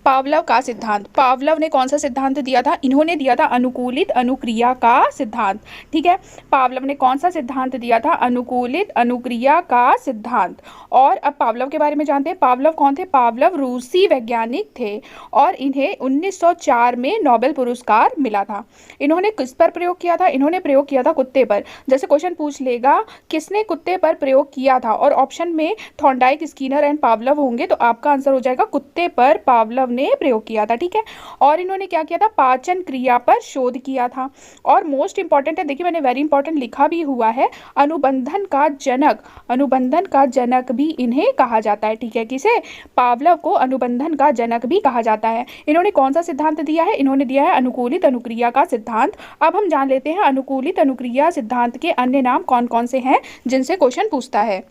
पावलव का सिद्धांत। पावलव ने कौन सा सिद्धांत दिया था? इन्होंने दिया था अनुकूलित अनुक्रिया का सिद्धांत। ठीक है, पावलव ने कौन सा सिद्धांत दिया था? अनुकूलित अनुक्रिया का सिद्धांत। और अब पावलव के बारे में जानते हैं। पावलव कौन थे? पावलव रूसी वैज्ञानिक थे और इन्हें 1904 में नोबेल पुरस्कार मिला था। इन्होंने किस पर प्रयोग किया था? इन्होंने प्रयोग किया था कुत्ते पर। जैसे क्वेश्चन पूछ लेगा किसने कुत्ते पर प्रयोग किया था और ऑप्शन में थॉर्नडाइक, स्किनर एंड पावलव होंगे तो आपका आंसर हो जाएगा कुत्ते पर पावलव ने प्रयोग किया था। ठीक है, और इन्होंने क्या किया था? पाचन क्रिया पर शोध किया था। और मोस्ट इंपॉर्टेंट है, देखिए मैंने वेरी इंपॉर्टेंट लिखा भी हुआ है, अनुबंधन का जनक। अनुबंधन का जनक भी इन्हें कहा जाता है। ठीक है, किसे? पावलव को अनुबंधन का जनक भी कहा जाता है। इन्होंने कौन सा सिद्धांत दिया है? इन्होंने दिया है अनुकूलित अनुक्रिया का सिद्धांत। अब हम जान लेते हैं अनुकूलित अनुक्रिया सिद्धांत के अन्य नाम कौन कौन से हैं जिनसे क्वेश्चन पूछता है।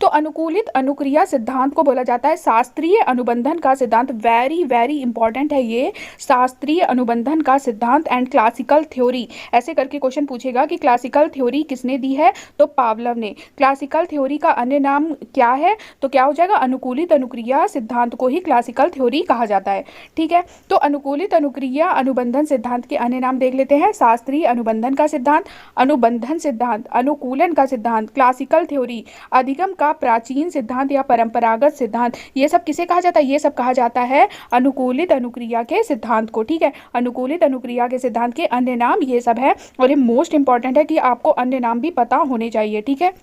तो अनुकूलित अनुक्रिया सिद्धांत को बोला जाता है शास्त्रीय अनुबंधन का सिद्धांत। वेरी वेरी इंपॉर्टेंट है ये, शास्त्रीय अनुबंधन का सिद्धांत एंड क्लासिकल थ्योरी। ऐसे करके क्वेश्चन पूछेगा कि क्लासिकल थ्योरी किसने दी है? तो पावलव ने। क्लासिकल थ्योरी का अन्य नाम क्या है? तो क्या हो जाएगा? अनुकूलित अनुक्रिया सिद्धांत को ही क्लासिकल थ्योरी कहा जाता है। ठीक है, तो अनुकूलित अनुक्रिया अनुबंधन सिद्धांत के अन्य नाम देख लेते हैं। शास्त्रीय अनुबंधन का सिद्धांत, अनुबंधन सिद्धांत, अनुकूलन का सिद्धांत, क्लासिकल थ्योरी, अधिगम का प्राचीन सिद्धांत या परंपरागत सिद्धांत। ये सब किसे कहा जाता है? ये सब कहा जाता है अनुकूलित अनुक्रिया के सिद्धांत को। ठीक है, अनुकूलित अनुक्रिया के सिद्धांत के अन्य नाम ये सब है और ये मोस्ट इंपॉर्टेंट है कि आपको अन्य नाम भी पता होने चाहिए। ठीक है,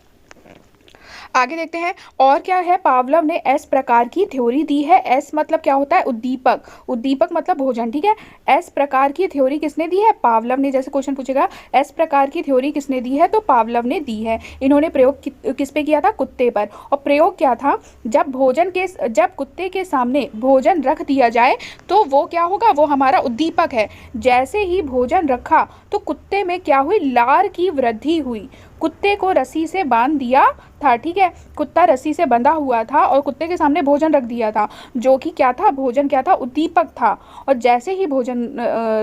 आगे देखते हैं और क्या है। पावलव ने एस प्रकार की थ्योरी दी है। एस मतलब क्या होता है? उद्दीपक। उद्दीपक मतलब भोजन। ठीक है, एस प्रकार की थ्योरी किसने दी है? पावलव ने। जैसे क्वेश्चन पूछेगा एस प्रकार की थ्योरी किसने दी है? तो पावलव ने दी है। इन्होंने प्रयोग किस पे किया था? कुत्ते पर। और प्रयोग क्या था? जब कुत्ते के सामने भोजन रख दिया जाए तो वो क्या होगा? वो हमारा उद्दीपक है। जैसे ही भोजन रखा तो कुत्ते में क्या हुई? लार की वृद्धि हुई। कुत्ते को रस्सी से बांध दिया था। ठीक है, कुत्ता रस्सी से बंधा हुआ था और कुत्ते के सामने भोजन रख दिया था, जो कि क्या था? भोजन क्या था? उद्दीपक था। और जैसे ही भोजन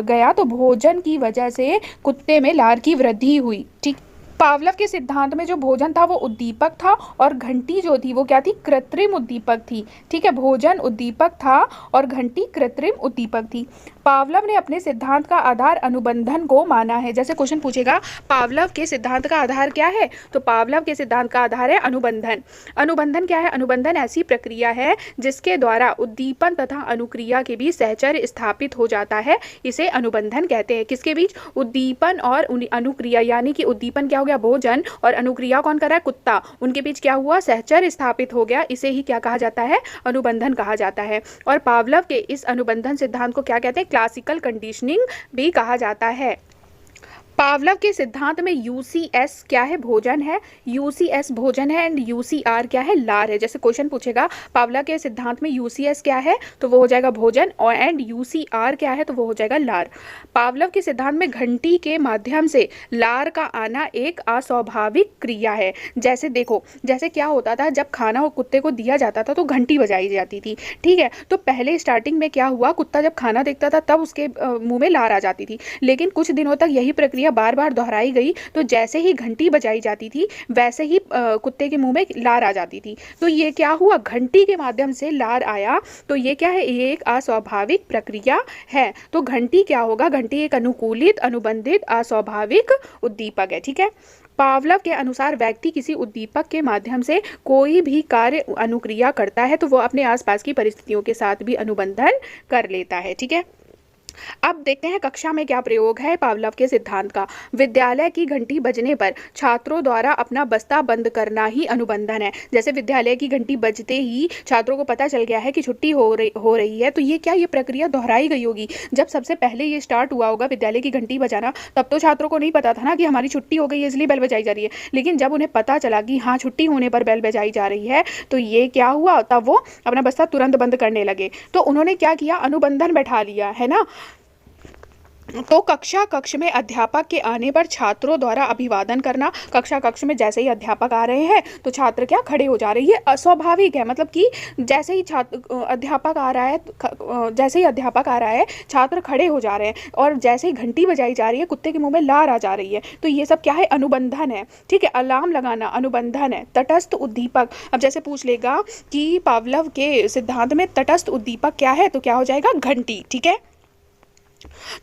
गया तो भोजन की वजह से कुत्ते में लार की वृद्धि हुई। ठीक, पावलव के सिद्धांत में जो भोजन था वो उद्दीपक था और घंटी जो थी वो क्या थी? कृत्रिम उद्दीपक थी। ठीक है, भोजन उद्दीपक था और घंटी कृत्रिम उद्दीपक थी। पावलव ने अपने सिद्धांत का आधार अनुबंधन को माना है। जैसे क्वेश्चन पूछेगा पावलव के सिद्धांत का आधार क्या है? तो पावलव के सिद्धांत का आधार है अनुबंधन। अनुबंधन क्या है? अनुबंधन ऐसी प्रक्रिया है जिसके द्वारा उद्दीपन तथा अनुक्रिया के बीच सहचर्य स्थापित हो जाता है। इसे अनुबंधन कहते हैं। किसके बीच? उद्दीपन और अनुक्रिया, यानी कि उद्दीपन क्या हो गया? भोजन, और अनुक्रिया कौन कर रहा है? कुत्ता। उनके बीच क्या हुआ? सहचर्य स्थापित हो गया। इसे ही क्या कहा जाता है? अनुबंधन कहा जाता है। और पावलव के इस अनुबंधन सिद्धांत को क्या कहते हैं? क्लासिकल कंडीशनिंग भी कहा जाता है। पावलव के सिद्धांत में यूसीएस क्या है? भोजन है। यूसीएस भोजन है एंड यूसीआर क्या है? लार है। जैसे क्वेश्चन पूछेगा पावलव के सिद्धांत में यूसीएस क्या है? तो वो हो जाएगा भोजन, और एंड यूसीआर क्या है? तो वो हो जाएगा लार। पावलव के सिद्धांत में घंटी के माध्यम से लार का आना एक अस्वाभाविक क्रिया है। जैसे देखो, जैसे क्या होता था, जब खाना वो कुत्ते को दिया जाता था तो घंटी बजाई जाती थी। ठीक है, तो पहले स्टार्टिंग में क्या हुआ? कुत्ता जब खाना देखता था तब उसके मुंह में लार आ जाती थी, लेकिन कुछ दिनों तक यही प्रक्रिया बार बार दोहराई गई तो जैसे ही घंटी बजाई जाती थी वैसे ही कुत्ते के मुंह में लार आ जाती थी। तो ये क्या हुआ? घंटी के माध्यम से लार आया। तो ये क्या है? ये एक अस्वाभाविक प्रक्रिया है। तो घंटी क्या होगा? घंटी एक अनुकूलित अनुबंधित अस्वाभाविक उद्दीपक है। ठीक है, पावलव के अनुसार व्यक्ति किसी उद्दीपक के माध्यम से कोई भी कार्य अनुक्रिया करता है तो वो अपने आसपास की परिस्थितियों के साथ भी अनुबंधन कर लेता है। ठीक है, अब देखते हैं कक्षा में क्या प्रयोग है पावलव के सिद्धांत का। विद्यालय की घंटी बजने पर छात्रों द्वारा अपना बस्ता बंद करना ही अनुबंधन है। जैसे विद्यालय की घंटी बजते ही छात्रों को पता चल गया है कि छुट्टी हो रही है, तो ये क्या? ये प्रक्रिया दोहराई गई होगी। जब सबसे पहले ये स्टार्ट हुआ होगा विद्यालय की घंटी बजाना, तब तो छात्रों को नहीं पता था ना कि हमारी छुट्टी हो गई है इसलिए बेल बजाई जा रही है। लेकिन जब उन्हें पता चला कि हाँ छुट्टी होने पर बेल बजाई जा रही है, तो ये क्या हुआ? तब वो अपना बस्ता तुरंत बंद करने लगे। तो उन्होंने क्या किया? अनुबंधन बैठा लिया है ना। तो कक्ष में अध्यापक के आने पर छात्रों द्वारा अभिवादन करना। कक्ष में जैसे ही अध्यापक आ रहे हैं तो छात्र क्या खड़े हो जा रहे हैं, ये अस्वाभाविक है। मतलब कि जैसे ही अध्यापक आ रहा है छात्र खड़े हो जा रहे हैं, और जैसे ही घंटी बजाई जा रही है कुत्ते के मुंह में लार आ जा रही है। तो ये सब क्या है, अनुबंधन है। ठीक है, अलार्म लगाना अनुबंधन है। तटस्थ उद्दीपक, अब जैसे पूछ लेगा कि पावलव के सिद्धांत में तटस्थ उद्दीपक क्या है, तो क्या हो जाएगा, घंटी। ठीक है,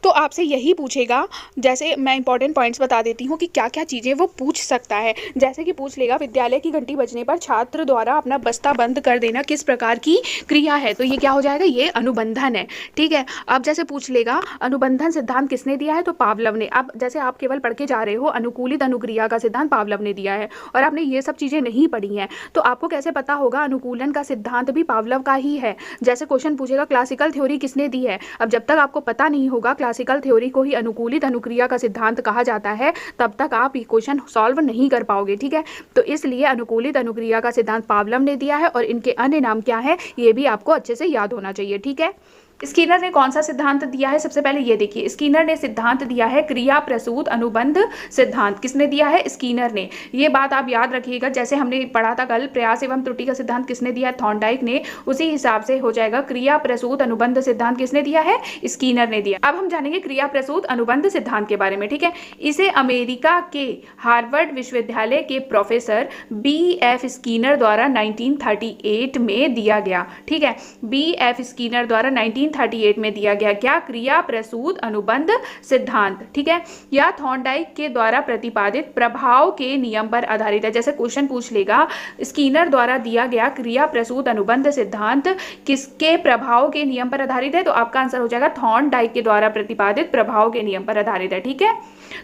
तो आपसे यही पूछेगा। जैसे मैं इंपॉर्टेंट पॉइंट्स बता देती हूँ कि क्या क्या चीज़ें वो पूछ सकता है। जैसे कि पूछ लेगा विद्यालय की घंटी बजने पर छात्र द्वारा अपना बस्ता बंद कर देना किस प्रकार की क्रिया है, तो ये क्या हो जाएगा, ये अनुबंधन है। ठीक है, अब जैसे पूछ लेगा अनुबंधन सिद्धांत किसने दिया है, तो पावलव ने। अब जैसे आप केवल पढ़ के जा रहे हो अनुकूलित अनुक्रिया का सिद्धांत पावलव ने दिया है और आपने ये सब चीज़ें नहीं पढ़ी हैं, तो आपको कैसे पता होगा अनुकूलन का सिद्धांत भी पावलव का ही है। जैसे क्वेश्चन पूछेगा क्लासिकल थ्योरी किसने दी है, अब जब तक आपको पता नहीं होगा क्लासिकल थ्योरी को ही अनुकूलित अनुक्रिया का सिद्धांत कहा जाता है, तब तक आप ये क्वेश्चन सॉल्व नहीं कर पाओगे। ठीक है, तो इसलिए अनुकूलित अनुक्रिया का सिद्धांत पावलव ने दिया है और इनके अन्य नाम क्या है ये भी आपको अच्छे से याद होना चाहिए। ठीक है, स्किनर ने कौन सा सिद्धांत दिया है, सबसे पहले ये देखिए, स्किनर ने सिद्धांत दिया है क्रिया प्रसूत अनुबंध सिद्धांत। किसने दिया है, स्किनर ने। ये बात आप याद रखिएगा, जैसे हमने पढ़ा था कल प्रयास एवं त्रुटि का सिद्धांत किसने दिया है, थॉर्नडाइक ने। उसी हिसाब से हो जाएगा क्रिया प्रसूत अनुबंध सिद्धांत किसने दिया है, स्किनर ने दिया। अब हम जानेंगे क्रिया प्रसूत अनुबंध सिद्धांत के बारे में। ठीक है, इसे अमेरिका के हार्वर्ड विश्वविद्यालय के प्रोफेसर B.F. स्किनर द्वारा 1938 में दिया गया। ठीक है, B.F. स्किनर द्वारा 1938 में दिया गया क्या, क्रिया प्रसूत अनुबंध सिद्धांत। ठीक है, या थॉर्नडाइक के द्वारा प्रतिपादित प्रभाव के नियम पर आधारित है। जैसे क्वेश्चन पूछ लेगा स्किनर द्वारा दिया गया क्रिया प्रसूत अनुबंध सिद्धांत किसके प्रभाव के नियम पर आधारित है, तो आपका आंसर हो जाएगा थॉर्नडाइक के द्वारा प्रतिपादित प्रभाव के नियम पर आधारित है। ठीक है,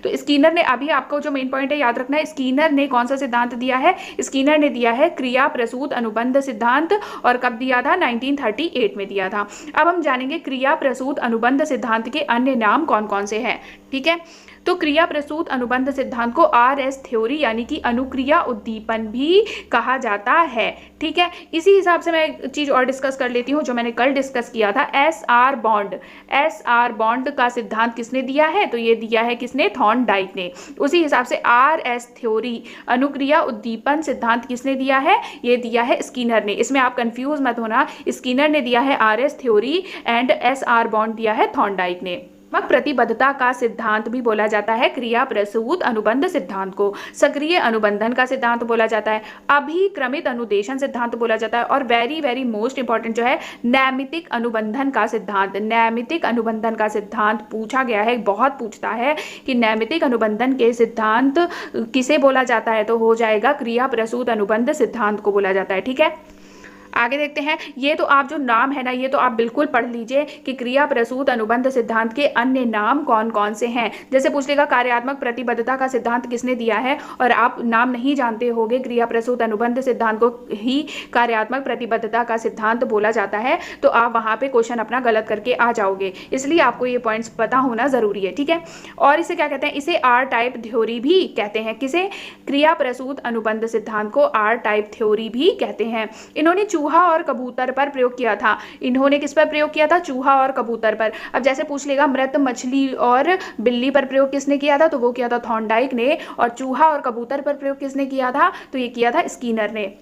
तो स्किनर ने, अभी आपको जो मेन पॉइंट है याद रखना है, स्किनर ने कौन सा सिद्धांत दिया है, स्किनर ने दिया है क्रिया प्रसूत अनुबंध सिद्धांत, और कब दिया था, 1938 में दिया था। अब हम जानेंगे क्रिया प्रसूत अनुबंध सिद्धांत के अन्य नाम कौन कौन से हैं। ठीक है, तो क्रिया प्रसूत अनुबंध सिद्धांत को RS थ्योरी यानी कि अनुक्रिया उद्दीपन भी कहा जाता है। ठीक है, इसी हिसाब से मैं एक चीज और डिस्कस कर लेती हूँ जो मैंने कल डिस्कस किया था, SR बॉन्ड। SR बॉन्ड का सिद्धांत किसने दिया है, तो ये दिया है किसने, थॉर्नडाइक ने। उसी हिसाब से RS थ्योरी अनुक्रिया उद्दीपन सिद्धांत किसने दिया है, ये दिया है स्किनर ने। इसमें आप कंफ्यूज मत होना, स्किनर ने दिया है RS theory and SR bond दिया है थॉर्नडाइक ने। प्रतिबद्धता का सिद्धांत भी बोला जाता है क्रिया प्रसूत अनुबंध सिद्धांत को। सक्रिय अनुबंधन का सिद्धांत बोला जाता है, अभिक्रमित अनुदेशन सिद्धांत बोला जाता है, और वेरी वेरी मोस्ट इंपॉर्टेंट जो है नैमितिक अनुबंधन का सिद्धांत। नैमितिक अनुबंधन का सिद्धांत पूछा गया है, बहुत पूछता है कि नैमितिक अनुबंधन के सिद्धांत किसे बोला जाता है, तो हो जाएगा क्रिया प्रसूत अनुबंध सिद्धांत को बोला जाता है। ठीक है, आगे देखते हैं। ये तो आप जो नाम है ना, ये तो आप बिल्कुल पढ़ लीजिए कि क्रिया प्रसूत अनुबंध सिद्धांत के अन्य नाम कौन कौन से हैं। जैसे पूछ लेगा कार्यात्मक प्रतिबद्धता का सिद्धांत किसने दिया है, और आप नाम नहीं जानते होगे, क्रिया प्रसूत अनुबंध सिद्धांत को ही कार्यात्मक प्रतिबद्धता का सिद्धांत बोला जाता है, तो आप वहां पे क्वेश्चन अपना गलत करके आ जाओगे, इसलिए आपको ये पॉइंट्स पता होना जरूरी है। ठीक है, और इसे क्या कहते हैं, इसे R टाइप थ्योरी भी कहते हैं। किसे, क्रिया प्रसूत अनुबंध सिद्धांत को R टाइप थ्योरी भी कहते हैं। इन्होंने चूहा और कबूतर पर प्रयोग किया था। इन्होंने किस पर प्रयोग किया था, चूहा और कबूतर पर। अब जैसे पूछ लेगा मृत मछली और बिल्ली पर प्रयोग किसने किया था, तो वो किया था थॉर्नडाइक ने, और चूहा और कबूतर पर प्रयोग किसने किया था, तो ये किया था स्किनर ने।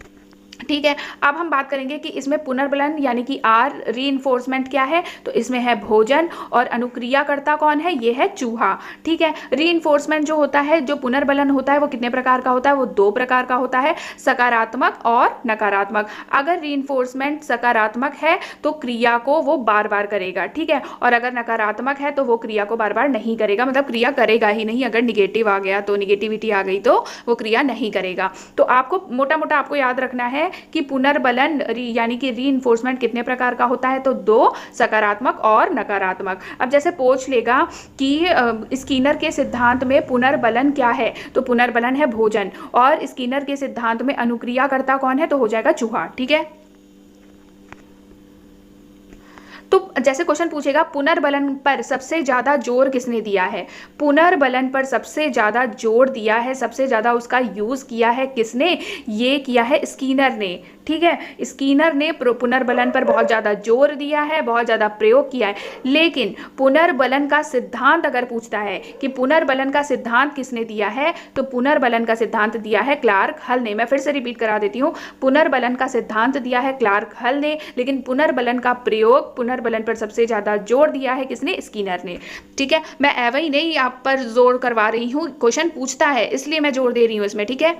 ठीक है, अब हम बात करेंगे कि इसमें पुनर्बलन यानी कि R रीइंफोर्समेंट क्या है, तो इसमें है भोजन, और अनुक्रियाकर्ता कौन है, ये है चूहा। ठीक है, रीइंफोर्समेंट जो होता है, जो पुनर्बलन होता है वो कितने प्रकार का होता है, वो 2 प्रकार का होता है, सकारात्मक और नकारात्मक। अगर रीइंफोर्समेंट सकारात्मक है तो क्रिया को वो बार बार करेगा। ठीक है, और अगर नकारात्मक है तो वो क्रिया को बार बार नहीं करेगा, मतलब क्रिया करेगा ही नहीं। अगर निगेटिव आ गया तो, निगेटिविटी आ गई तो वो क्रिया नहीं करेगा। तो आपको मोटा मोटा आपको याद रखना है कि पुनर्बलन यानी कि रीइंफोर्समेंट कितने प्रकार का होता है, तो 2, सकारात्मक और नकारात्मक। अब जैसे पूछ लेगा कि स्किनर के सिद्धांत में पुनर्बलन क्या है, तो पुनर्बलन है भोजन, और स्किनर के सिद्धांत में अनुक्रियाकर्ता कौन है, तो हो जाएगा चूहा। ठीक है, तो जैसे क्वेश्चन पूछेगा पुनर्बलन पर सबसे ज्यादा जोर किसने दिया है, पुनर्बलन पर सबसे ज्यादा जोर दिया है, सबसे ज्यादा उसका यूज किया है किसने, ये किया है स्किनर ने। ठीक है। स्कीनर ने पुनर्बलन पर बहुत ज़्यादा जोर दिया है, बहुत ज़्यादा प्रयोग किया है, लेकिन पुनर्बलन का सिद्धांत अगर पूछता है कि पुनर्बलन का सिद्धांत किसने दिया है, तो पुनर्बलन का सिद्धांत दिया है क्लार्क हल ने। मैं फिर से रिपीट करा देती हूँ, पुनर्बलन का सिद्धांत दिया है क्लार्क हल ने, लेकिन पुनर्बलन का प्रयोग, पुनर्बलन पर सबसे ज़्यादा जोर दिया है किसने? स्कीनर ने। ठीक है, मैं एवं ही नहीं आप पर जोर करवा रही हूँ, क्वेश्चन पूछता है इसलिए मैं जोर दे रही हूँ इसमें। ठीक है,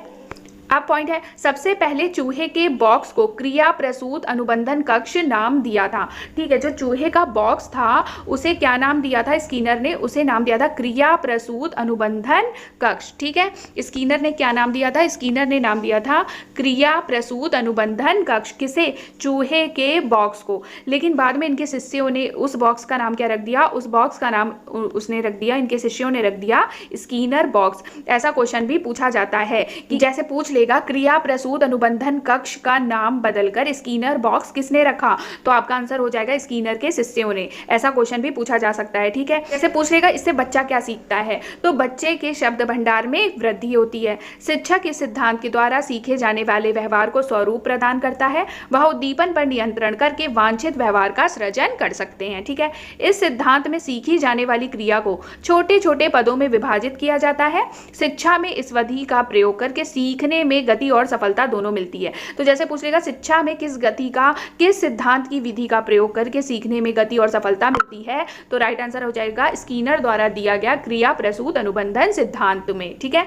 अब पॉइंट है, सबसे पहले चूहे के बॉक्स को क्रिया प्रसूत अनुबंधन कक्ष नाम दिया था। ठीक है, जो चूहे का बॉक्स था उसे क्या नाम दिया था स्कीनर ने? उसे नाम दिया था क्रिया प्रसूत अनुबंधन कक्ष। ठीक है, स्कीनर ने क्या नाम दिया था? स्कीनर ने नाम दिया था क्रिया प्रसूत अनुबंधन कक्ष। किसे? चूहे के बॉक्स को। लेकिन बाद में इनके शिष्यों ने उस बॉक्स का नाम क्या रख दिया? उस बॉक्स का नाम उसने रख दिया, इनके शिष्यों ने रख दिया स्कीनर बॉक्स। ऐसा क्वेश्चन भी पूछा जाता है कि जैसे पूछ लेगा क्रिया प्रसूत अनुबंधन कक्ष का नाम बदलकर स्कीनर बॉक्स किसने रखा, तो आपका आंसर हो जाएगा स्कीनर के शिष्यों ने। ऐसा क्वेश्चन भी पूछा जा सकता है। ठीक है, जैसे पूछ लेगा इससे बच्चा क्या सीखता है, तो बच्चे के शब्द भंडार में वृद्धि होती है। शिक्षक इस सिद्धांत के द्वारा सीखे जाने वाले व्यवहार को स्वरूप प्रदान करता है, वह उद्दीपन पर नियंत्रण करके वांछित व्यवहार का सृजन कर सकते हैं। ठीक है, इस सिद्धांत में सीखी जाने वाली क्रिया को छोटे छोटे पदों में विभाजित किया जाता है। शिक्षा में इस विधि का प्रयोग करके सीखने में गति और सफलता दोनों मिलती है। तो जैसे पूछ लेगा शिक्षा में किस गति का, किस सिद्धांत की विधि का प्रयोग करके सीखने में गति और सफलता मिलती है, तो राइट आंसर हो जाएगा स्कीनर द्वारा दिया गया क्रिया प्रसूत अनुबंधन सिद्धांत में। ठीक है,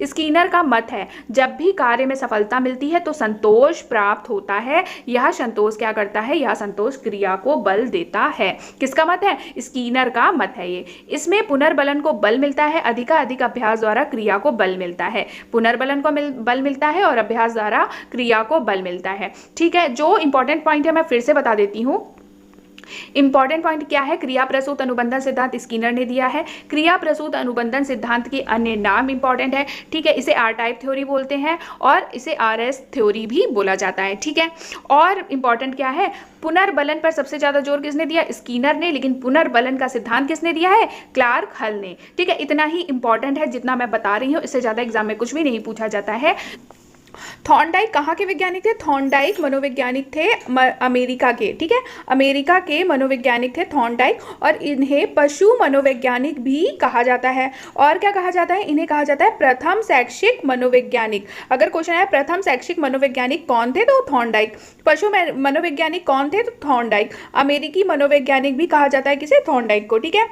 स्कीनर का मत है जब भी कार्य में सफलता मिलती है तो संतोष प्राप्त होता है। यह संतोष क्या करता है? यह संतोष क्रिया को बल देता है। किसका मत है? स्कीनर का मत है ये। इसमें पुनर्बलन को बल मिलता है, अधिकाधिक अभ्यास द्वारा क्रिया को बल मिलता है। पुनर्बलन को बल मिलता है और अभ्यास द्वारा क्रिया को बल मिलता है। ठीक है, जो इंपॉर्टेंट पॉइंट है मैं फिर से बता देती हूँ। इंपॉर्टेंट पॉइंट क्या है? क्रिया प्रसूत अनुबंधन सिद्धांत स्कीनर ने दिया है। क्रिया प्रसूत अनुबंधन सिद्धांत के अन्य नाम इंपॉर्टेंट है। ठीक है, इसे आर टाइप थ्योरी बोलते हैं और इसे आरएस थ्योरी भी बोला जाता है। ठीक है, और इंपॉर्टेंट क्या है? पुनर्बलन पर सबसे ज्यादा जोर किसने दिया? स्कीनर ने, लेकिन पुनर्बलन का सिद्धांत किसने दिया है? क्लार्क हल ने। ठीक है, इतना ही इंपॉर्टेंट है जितना मैं बता रही हूँ, इससे ज्यादा एग्जाम में कुछ भी नहीं पूछा जाता है। थॉर्नडाइक कहाँ के वैज्ञानिक थे? थॉर्नडाइक मनोवैज्ञानिक थे अमेरिका के। ठीक है, अमेरिका के मनोवैज्ञानिक थे थॉर्नडाइक, और इन्हें पशु मनोवैज्ञानिक भी कहा जाता है। और क्या कहा जाता है? इन्हें कहा जाता है प्रथम शैक्षिक मनोवैज्ञानिक। अगर क्वेश्चन है प्रथम शैक्षिक मनोवैज्ञानिक कौन थे, तो थॉर्नडाइक। पशु मनोवैज्ञानिक कौन थे, तो थॉर्नडाइक। अमेरिकी मनोवैज्ञानिक भी कहा जाता है किसे? थॉर्नडाइक को। ठीक है,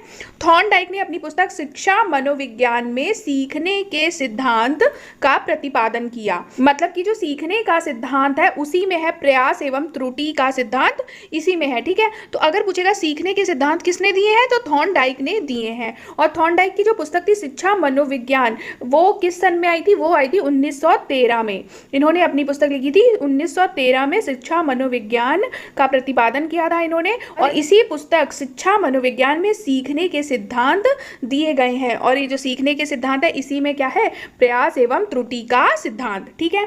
थॉर्नडाइक ने अपनी पुस्तक शिक्षा मनोविज्ञान में सीखने के सिद्धांत का प्रतिपादन किया। मतलब कि जो सीखने का सिद्धांत है उसी में है प्रयास एवं त्रुटि का सिद्धांत, इसी में है। ठीक है, तो अगर पूछेगा सीखने के सिद्धांत किसने दिए हैं, तो थॉर्नडाइक ने दिए हैं। और थॉर्नडाइक की जो पुस्तक थी शिक्षा मनोविज्ञान, वो किस सन में आई थी? वो आई थी 1913 में। इन्होंने अपनी पुस्तक लिखी थी 1913 में, शिक्षा मनोविज्ञान का प्रतिपादन किया था इन्होंने। और इसी पुस्तक शिक्षा मनोविज्ञान में सीखने के सिद्धांत दिए गए हैं। और ये जो सीखने के सिद्धांत है इसी में क्या है? प्रयास एवं त्रुटि का सिद्धांत। ठीक है,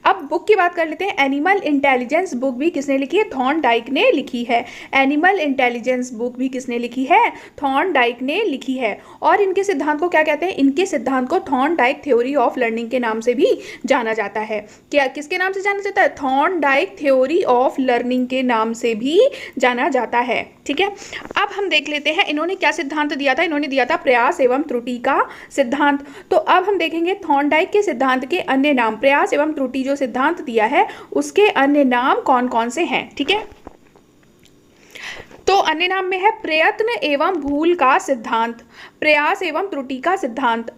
अब बुक की बात कर लेते हैं। एनिमल इंटेलिजेंस बुक भी किसने लिखी है? थॉर्नडाइक ने लिखी है। एनिमल इंटेलिजेंस बुक भी किसने लिखी है? थॉर्नडाइक ने लिखी है। और इनके सिद्धांत को क्या कहते हैं? इनके सिद्धांत को थॉर्नडाइक थ्योरी ऑफ लर्निंग के नाम से भी जाना जाता है। क्या किसके नाम से जाना जाता है? थॉर्नडाइक थ्योरी ऑफ लर्निंग के नाम से भी जाना जाता है। ठीक है, अब हम देख लेते हैं इन्होंने क्या सिद्धांत दिया था। इन्होंने दिया था प्रयास एवं त्रुटि का सिद्धांत। तो अब हम देखेंगे थॉर्नडाइक के सिद्धांत के अन्य नाम। प्रयास एवं त्रुटि जो सिद्धांत दिया है उसके अन्य नाम कौन कौन से हैं? ठीक है, तो अन्य नाम में है प्रयत्न एवं भूल का सिद्धांत, प्रयास एवं त्रुटि का सिद्धांत,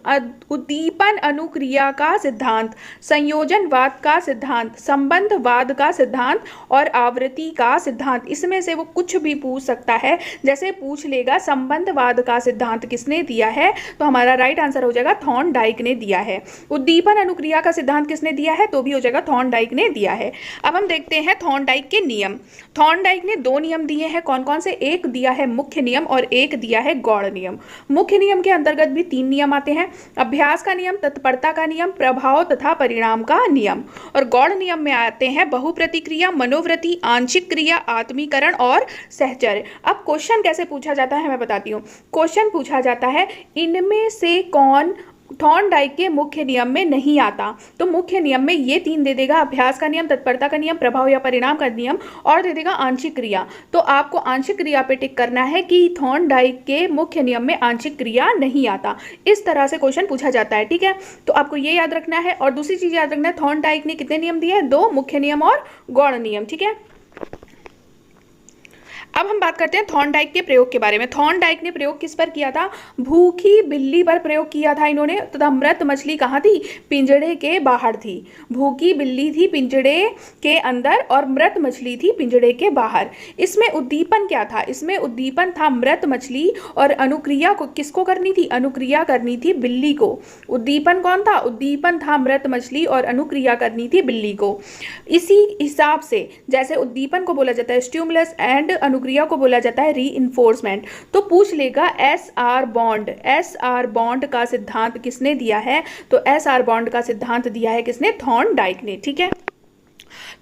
उद्दीपन अनुक्रिया का सिद्धांत, संयोजनवाद का सिद्धांत, संबंधवाद का सिद्धांत और आवृत्ति का सिद्धांत। इसमें से वो कुछ भी पूछ सकता है। जैसे पूछ लेगा संबंधवाद का सिद्धांत किसने दिया है, तो हमारा राइट आंसर हो जाएगा थॉर्नडाइक ने दिया है। उद्दीपन अनुक्रिया का सिद्धांत किसने दिया है, तो भी हो जाएगा थॉर्नडाइक ने दिया है। अब हम देखते हैं थॉर्नडाइक के नियम। थॉर्नडाइक ने 2 नियम दिए हैं। कौन कौन से? एक दिया है मुख्य नियम और एक दिया है गौड़ नियम। मुख्य नियम के अंतर्गत भी 3 नियम आते हैं। अभ्यास का नियम, तत्परता का नियम, प्रभाव तथा परिणाम का नियम। और गौड़ नियम में आते हैं बहुप्रतिक्रिया, मनोवृत्ति, आंशिक क्रिया, आत्मीकरण और सहचर्य। अब क्वेश्चन कैसे पूछा जाता है मैं बताती हूँ। क्वेश्चन पूछा जाता है इनमें से कौन थॉर्नडाइक के मुख्य नियम में नहीं आता। तो मुख्य नियम में ये 3 दे देगा, अभ्यास का नियम, तत्परता का नियम, प्रभाव या परिणाम का नियम, और दे देगा आंशिक क्रिया। तो आपको आंशिक क्रिया पे टिक करना है कि थॉर्नडाइक के मुख्य नियम में आंशिक क्रिया नहीं आता। इस तरह से क्वेश्चन पूछा जाता है, ठीक है। तो आपको ये याद रखना है। और दूसरी चीज याद रखना है, थॉर्नडाइक ने कितने नियम दिए हैं? 2 मुख्य नियम और गौण नियम, ठीक है। अब हम बात करते हैं थॉर्नडाइक के प्रयोग के बारे में। थॉर्नडाइक ने प्रयोग किस पर किया था? भूखी बिल्ली पर प्रयोग किया था इन्होंने। तथा मृत मछली कहाँ थी? पिंजड़े के बाहर थी। भूखी बिल्ली थी पिंजड़े के अंदर और मृत मछली थी पिंजड़े के बाहर। इसमें उद्दीपन क्या था? इसमें उद्दीपन था मृत मछली, और अनुक्रिया को किसको करनी थी? अनुक्रिया करनी थी बिल्ली को। उद्दीपन कौन था? उद्दीपन था मृत मछली और अनुक्रिया करनी थी बिल्ली को। इसी हिसाब से जैसे उद्दीपन को बोला जाता है स्टिमुलस एंड अनुक्रिया को बोला जाता है रीइंफोर्समेंट। तो पूछ लेगा एस-आर बॉन्ड। एस-आर बॉन्ड का सिद्धांत किसने दिया है? तो एस-आर बॉन्ड का सिद्धांत दिया है किसने? थॉर्नडाइक ने, ठीक है।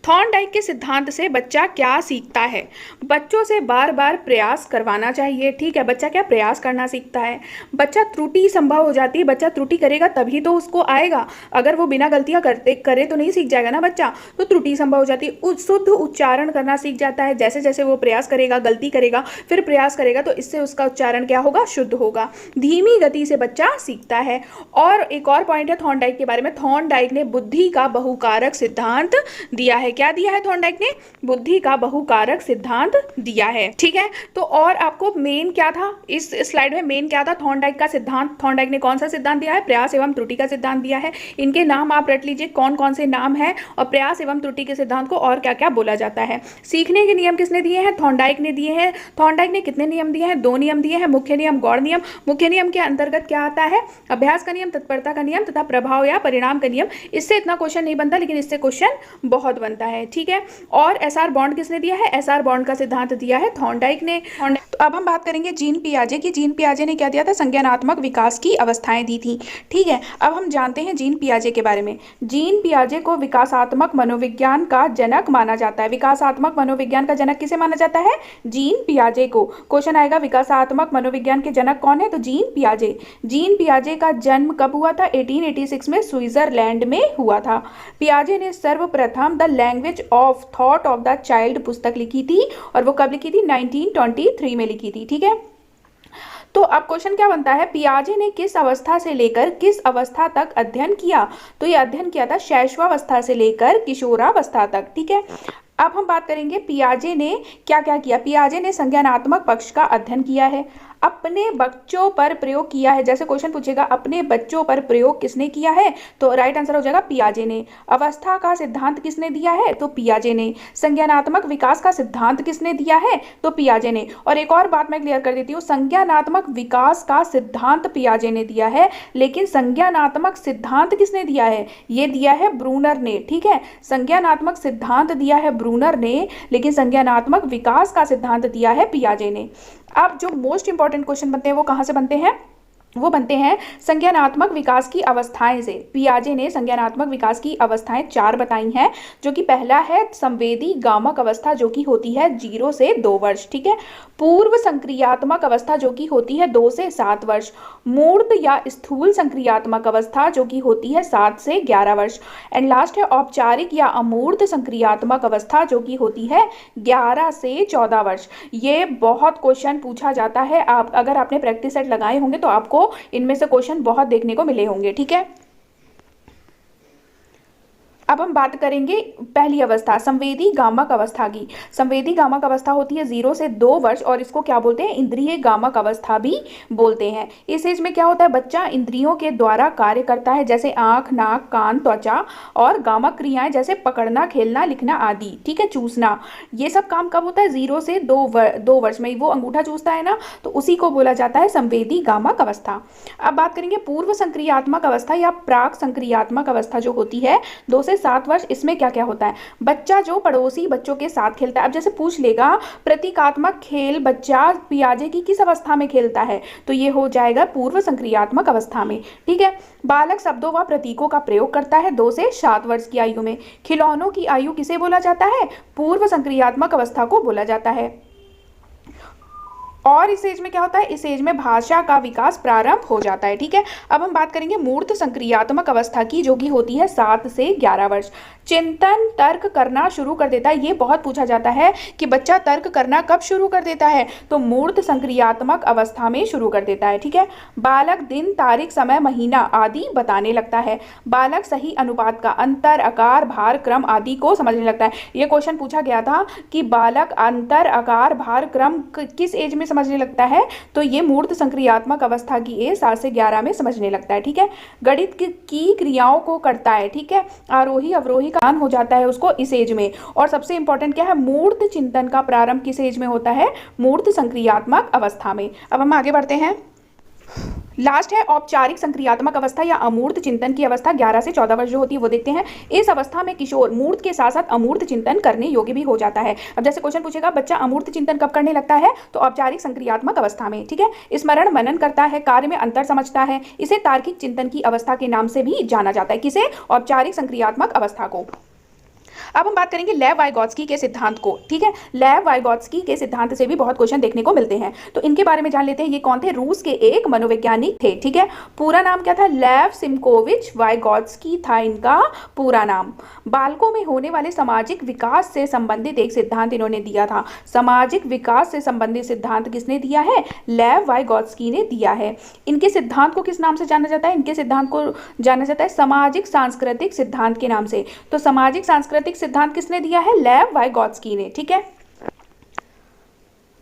थॉर्नडाइक के सिद्धांत से बच्चा क्या सीखता है? बच्चों से बार बार प्रयास करवाना चाहिए, ठीक है। बच्चा क्या प्रयास करना सीखता है। बच्चा त्रुटि संभव हो जाती है, बच्चा त्रुटि करेगा तभी तो उसको आएगा। अगर वो बिना गलतियां करे तो नहीं सीख जाएगा ना बच्चा। तो त्रुटि संभव हो जाती है। शुद्ध उच्चारण करना सीख जाता है। जैसे जैसे वो प्रयास करेगा, गलती करेगा, फिर प्रयास करेगा, तो इससे उसका उच्चारण क्या होगा? शुद्ध होगा। धीमी गति से बच्चा सीखता है। और एक और पॉइंट है थॉर्नडाइक के बारे में, थॉर्नडाइक ने बुद्धि का बहुकारक सिद्धांत दिया है। क्या दिया है थॉर्नडाइक ने? बुद्धि का बहुकारक सिद्धांत दिया है, ठीक है। तो और आपको मेन क्या था इस स्लाइड में? मेन क्या था थॉर्नडाइक का सिद्धांत? थॉर्नडाइक ने कौन सा सिद्धांत दिया है? प्रयास एवं त्रुटि का सिद्धांत दिया है। इनके नाम आप रट लीजिए, कौन कौन से नाम है, और प्रयास एवं त्रुटि के सिद्धांत को और क्या क्या बोला जाता है। सीखने के नियम किसने दिए हैं? थॉर्नडाइक ने दिए हैं। थॉर्नडाइक ने कितने नियम दिए हैं? 2 नियम दिए हैं, मुख्य नियम, गौण नियम। मुख्य नियम के अंतर्गत क्या आता है? अभ्यास का नियम, तत्परता का नियम तथा प्रभाव या परिणाम का नियम। इससे इतना क्वेश्चन नहीं बनता, लेकिन इससे क्वेश्चन बहुत बनता है, ठीक है। और एस-आर बॉन्ड किसने दिया है? एस-आर बॉन्ड का सिद्धांत दिया है थॉर्नडाइक ने। तो अब हम बात करेंगे जीन पियाजे की। जीन पियाजे ने क्या दिया था? संज्ञानात्मक विकास की अवस्थाएं दी थी, ठीक है। अब हम जानते हैं जीन पियाजे के बारे में। जीन पियाजे को विकासात्मक मनोविज्ञान का जनक माना जाता है। विकासात्मक मनोविज्ञान का जनक किसे माना जाता है? जीन पियाजे को। क्वेश्चन आएगा विकासात्मक मनोविज्ञान के जनक कौन है? तो जीन पियाजे। जीन पियाजे का जन्म कब हुआ था? 1886 में स्विट्जरलैंड में हुआ था। पियाजे ने सर्वप्रथम the language of thought of the child पुस्तक लिखी थी, और वो कब लिखी थी? 1923 में लिखी थी, ठीक है। तो अब क्वेश्चन क्या बनता है? पियाजे ने किस अवस्था से लेकर किस अवस्था तक अध्ययन किया? तो ये अध्ययन किया था शैशवावस्था से लेकर किशोरावस्था तक, ठीक है। अब हम बात करेंगे पियाजे ने क्या क्या किया। पियाजे ने संज्ञानात्मक पक्ष का अध्ययन किया है, अपने बच्चों पर प्रयोग किया है। जैसे क्वेश्चन पूछेगा अपने बच्चों पर प्रयोग किसने किया है? तो राइट आंसर हो जाएगा पियाजे ने। अवस्था का सिद्धांत किसने दिया है? तो पियाजे ने। संज्ञानात्मक विकास का सिद्धांत किसने दिया है? तो पियाजे ने। और एक और बात मैं क्लियर कर देती हूँ, संज्ञानात्मक विकास का सिद्धांत पियाजे ने दिया है, लेकिन संज्ञानात्मक सिद्धांत किसने दिया है? ये दिया है ब्रूनर ने, ठीक है। संज्ञानात्मक सिद्धांत दिया है ब्रूनर ने, लेकिन संज्ञानात्मक विकास का सिद्धांत दिया है पियाजे ने। अब जो मोस्ट इंपॉर्टेंट क्वेश्चन बनते हैं वो कहाँ से बनते हैं? वो बनते हैं संज्ञानात्मक विकास की अवस्थाएं से। पियाजे ने संज्ञानात्मक विकास की अवस्थाएं 4 बताई हैं, जो कि पहला है संवेदी गामक अवस्था, जो कि होती है 0 से 2 वर्ष, ठीक है। पूर्व संक्रियात्मक अवस्था, जो कि होती है 2 से 7 वर्ष। मूर्त या स्थूल संक्रियात्मक अवस्था, जो कि होती है 7 से 11 वर्ष। एंड लास्ट है औपचारिक या अमूर्त संक्रियात्मक अवस्था, जो कि होती है 11 से 14 वर्ष। ये बहुत क्वेश्चन पूछा जाता है। आप अगर आपने प्रैक्टिस सेट लगाए होंगे तो आपको इनमें से क्वेश्चन बहुत देखने को मिले होंगे, ठीक है। अब हम बात करेंगे पहली अवस्था संवेदी गामक अवस्था की। संवेदी गामक अवस्था होती है 0 से 2 वर्ष, और इसको क्या बोलते हैं? इंद्रिय गामक अवस्था भी बोलते हैं। इस एज में क्या होता है? बच्चा इंद्रियों के द्वारा कार्य करता है, जैसे आंख, नाक, कान, त्वचा, और गामक क्रियाएं जैसे पकड़ना, खेलना, लिखना आदि, ठीक है, चूसना। ये सब काम कब होता है? 0 से 2 वर्ष में। वो अंगूठा चूसता है ना, तो उसी को बोला जाता है संवेदी गामक अवस्था। अब बात करेंगे पूर्व संक्रियात्मक अवस्था या प्राक संक्रियात्मक अवस्था, जो होती है 2 से 7 वर्ष। इसमें क्या क्या होता है? बच्चा जो पड़ोसी बच्चों के साथ खेलता है। अब जैसे पूछ लेगा प्रतीकात्मक खेल बच्चा पियाजे की किस अवस्था में खेलता है? तो ये हो जाएगा पूर्व संक्रियात्मक अवस्था में, ठीक है। बालक शब्दों व प्रतीकों का प्रयोग करता है 2 से 7 वर्ष की आयु में। खिलौनों की आयु किसे बोला जाता है? पूर्व संक्रियात्मक अवस्था को बोला जाता है। और इस एज में क्या होता है, इस एज में भाषा का विकास प्रारंभ हो जाता है। ठीक है, अब हम बात करेंगे मूर्त संक्रियात्मक अवस्था की, जो कि होती है 7 से 11 वर्ष। चिंतन तर्क करना शुरू कर देता है, ये बहुत पूछा जाता है कि बच्चा तर्क करना कब शुरू कर देता है, तो मूर्त संक्रियात्मक अवस्था में शुरू कर देता है। ठीक है, बालक दिन तारीख समय महीना आदि बताने लगता है। बालक सही अनुपात का अंतर आकार भार क्रम आदि को समझने लगता है। ये क्वेश्चन पूछा गया था कि बालक अंतर आकार भार क्रम किस एज में समझने लगता है, तो ये मूर्त संक्रियात्मक अवस्था की एज 7 से 11 में समझने लगता है। ठीक है, गणित की क्रियाओं को करता है। ठीक है, आरोही अवरोही का हो जाता है उसको इस एज में। और सबसे इंपॉर्टेंट क्या है, मूर्त चिंतन का प्रारंभ किस एज में होता है, मूर्त संक्रियात्मक अवस्था में। अब हम आगे बढ़ते हैं। लास्ट है औपचारिक संक्रियात्मक अवस्था या अमूर्त चिंतन की अवस्था, 11 से 14 वर्ष जो होती है वो देखते हैं। इस अवस्था में किशोर मूर्त के साथ साथ अमूर्त चिंतन करने योग्य भी हो जाता है। अब जैसे क्वेश्चन पूछेगा बच्चा अमूर्त चिंतन कब करने लगता है, तो औपचारिक संक्रियात्मक अवस्था में। ठीक है, स्मरण मनन करता है, कार्य में अंतर समझता है। इसे तार्किक चिंतन की अवस्था के नाम से भी जाना जाता है। किसे, औपचारिक संक्रियात्मक अवस्था को। अब हम बात करेंगे लेव वाइगोत्स्की के सिद्धांत को। ठीक है, लेव वाइगोत्स्की के सिद्धांत से भी बहुत क्वेश्चन देखने को मिलते हैं, तो इनके बारे में जान लेते हैं। ये कौन थे, रूस के एक मनोवैज्ञानिक थे। ठीक है, पूरा नाम क्या था, लेव सिमकोविच वाइगोत्स्की था इनका पूरा नाम। बालकों में होने वाले सामाजिक विकास से संबंधित एक सिद्धांत इन्होंने दिया था। सामाजिक विकास से संबंधित सिद्धांत किसने दिया है, लेव वाइगोत्स्की ने दिया है। इनके सिद्धांत को किस नाम से जाना जाता है, इनके सिद्धांत को जाना जाता है सामाजिक सांस्कृतिक सिद्धांत के नाम से। तो सामाजिक सांस्कृतिक सिद्धांत किसने दिया है, लेव वाइगोत्स्की ने। ठीक है,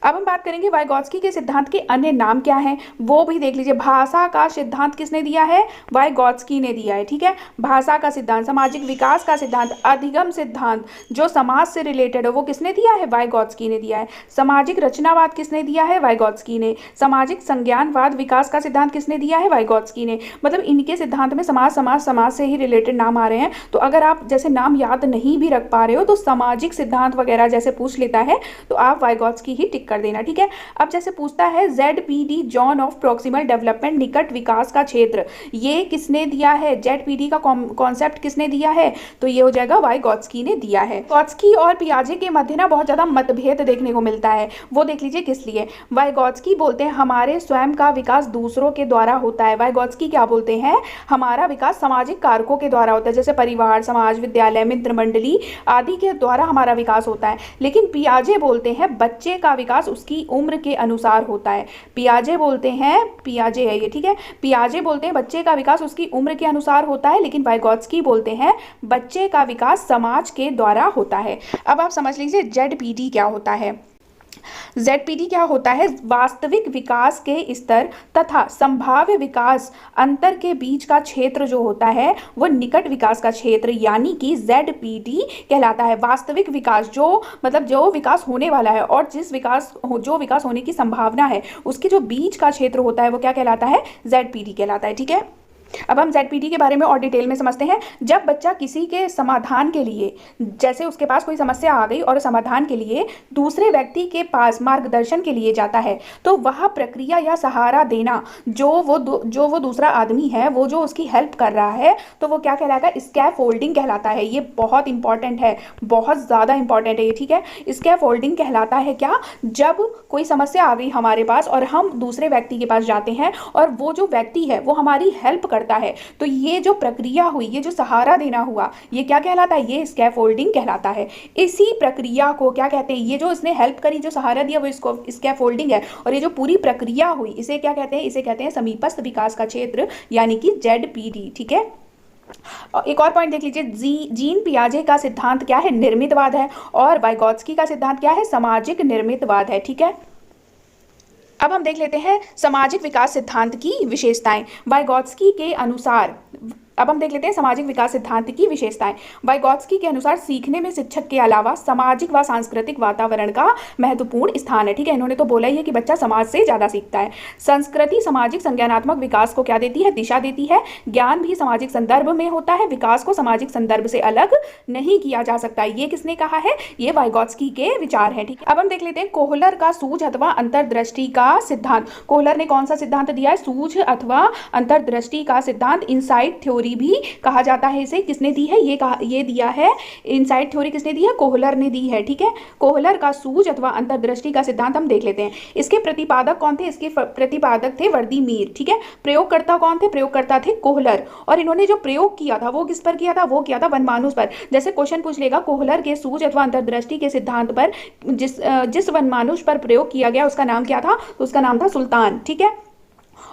अब हम बात करेंगे वाइगोत्स्की के सिद्धांत के अन्य नाम क्या हैं, वो भी देख लीजिए। भाषा का सिद्धांत किसने दिया है, वाइगोत्स्की ने दिया है। ठीक है, भाषा का सिद्धांत, सामाजिक विकास का सिद्धांत, अधिगम सिद्धांत जो समाज से रिलेटेड है वो किसने दिया है, वाइगोत्स्की ने दिया है। सामाजिक रचनावाद किसने दिया है, वाइगोत्स्की ने। सामाजिक संज्ञानवाद विकास का सिद्धांत किसने दिया है, वाइगोत्स्की ने। मतलब इनके सिद्धांत में समाज से ही रिलेटेड नाम आ रहे हैं। तो अगर आप जैसे नाम याद नहीं भी रख पा रहे हो तो सामाजिक सिद्धांत वगैरह जैसे पूछ लेता है तो आप वाइगोत्स्की ही टिक कर देना। ठीक है, अब जैसे पूछता है ZPD John of proximal development, निकट विकास का क्षेत्र, ये किसने दिया है, ZPD का कॉन्सेप्ट किसने दिया है, तो ये हो जाएगा वाइगोत्स्की ने दिया है। वाइगोत्स्की और पियाजे के मध्य ना बहुत ज्यादा मतभेद देखने को मिलता है, वो देख लीजिए किस लिए। वाइगोत्स्की बोलते हैं हमारे स्वयं का विकास दूसरों के द्वारा होता है। वाइगोत्स्की क्या बोलते हैं, हमारा विकास सामाजिक कारकों के द्वारा होता है, जैसे परिवार, समाज, विद्यालय, मित्र मंडली आदि के द्वारा हमारा विकास होता है। लेकिन पियाजे बोलते हैं बच्चे का विकास उसकी उम्र के अनुसार होता है। पियाजे बोलते हैं, पियाजे है ये, ठीक है, पियाजे बोलते हैं बच्चे का विकास उसकी उम्र के अनुसार होता है, लेकिन वाइगोत्स्की बोलते हैं बच्चे का विकास समाज के द्वारा होता है। अब आप समझ लीजिए ZPD क्या होता है। ZPD क्या होता है, वास्तविक विकास के स्तर तथा संभाव्य विकास अंतर के बीच का क्षेत्र जो होता है वो निकट विकास का क्षेत्र यानी कि ZPD कहलाता है। वास्तविक विकास जो मतलब जो विकास होने वाला है और जो विकास होने की संभावना है उसके जो बीच का क्षेत्र होता है वो क्या कहलाता है, ZPD कहलाता है। ठीक है, अब हम ZPD के बारे में और डिटेल में समझते हैं। जब बच्चा किसी के समाधान के लिए, जैसे उसके पास कोई समस्या आ गई और समाधान के लिए दूसरे व्यक्ति के पास मार्गदर्शन के लिए जाता है तो वह प्रक्रिया या सहारा देना जो वो दूसरा आदमी है वो जो उसकी हेल्प कर रहा है तो वो क्या कहलाता है, स्कैफोल्डिंग कहलाता है। ये बहुत इंपॉर्टेंट है, बहुत ज़्यादा इंपॉर्टेंट है ये। ठीक है, स्कैफोल्डिंग कहलाता है क्या, जब कोई समस्या आ गई हमारे पास और हम दूसरे व्यक्ति के पास जाते हैं और वो जो व्यक्ति है वो हमारी हेल्प करता है, तो ये जो प्रक्रिया हुई, ये जो सहारा देना हुआ, ये क्या कहलाता है, ये स्कैफोल्डिंग कहलाता है। इसी प्रक्रिया को क्या कहते हैं, ये जो इसने हेल्प करी, जो सहारा दिया वो इसको स्कैफोल्डिंग है, और ये जो पूरी प्रक्रिया हुई इसे क्या कहते हैं, इसे कहते हैं समीपस्थ विकास का क्षेत्र यानी कि ZPD। ठीक है, एक और पॉइंट देख लीजिए, जीन पियाजे का सिद्धांत क्या है, निर्मितवाद है, और वाइगोत्स्की का सिद्धांत क्या है, सामाजिक निर्मितवाद है। ठीक है, अब हम देख लेते हैं सामाजिक विकास सिद्धांत की विशेषताएं। वाइगोत्स्की के अनुसार अब हम देख लेते हैं सामाजिक विकास सिद्धांत की विशेषताएं। वाइगोत्स्की के अनुसार सीखने में शिक्षक के अलावा सामाजिक व सांस्कृतिक वातावरण का महत्वपूर्ण स्थान है। ठीक है, इन्होंने तो बोला ही है कि बच्चा समाज से ज़्यादा सीखता है। संस्कृति सामाजिक संज्ञानात्मक विकास को क्या देती है, दिशा देती है। ज्ञान भी सामाजिक संदर्भ में होता है, विकास को सामाजिक संदर्भ से अलग नहीं किया जा सकता। ये किसने कहा है, ये वाइगोत्स्की के विचार है। ठीक है, अब हम देख लेते हैं कोहलर का सूझ अथवा अंतर्दृष्टि का सिद्धांत। कोहलर ने कौन सा सिद्धांत दिया है, सूझ अथवा अंतर्दृष्टि का सिद्धांत, इनसाइट थ्योरी थ्योरी भी कहा जाता है इसे। किसने दी है? ये दिया है, इनसाइट थ्योरी किसने दी है? कोहलर ने दी है। ठीक है, कोहलर का सूझ अथवा अंतर्दृष्टि का सिद्धांत हम देख लेते हैं। इसके प्रतिपादक कौन थे? इसके प्रतिपादक थे वर्दीमीर। ठीक है, प्रयोगकर्ता कौन थे? प्रयोगकर्ता थे कोहलर। और इन्होंने जो प्रयोग किया था वो किस पर किया था? वो किया था वनमानुष पर। जैसे क्वेश्चन पूछ लेगा, कोहलर के सूझ अथवा अंतर्दृष्टि के सिद्धांत पर जिस वनमानुष पर प्रयोग किया गया उसका नाम क्या था? तो उसका नाम था सुल्तान। ठीक है,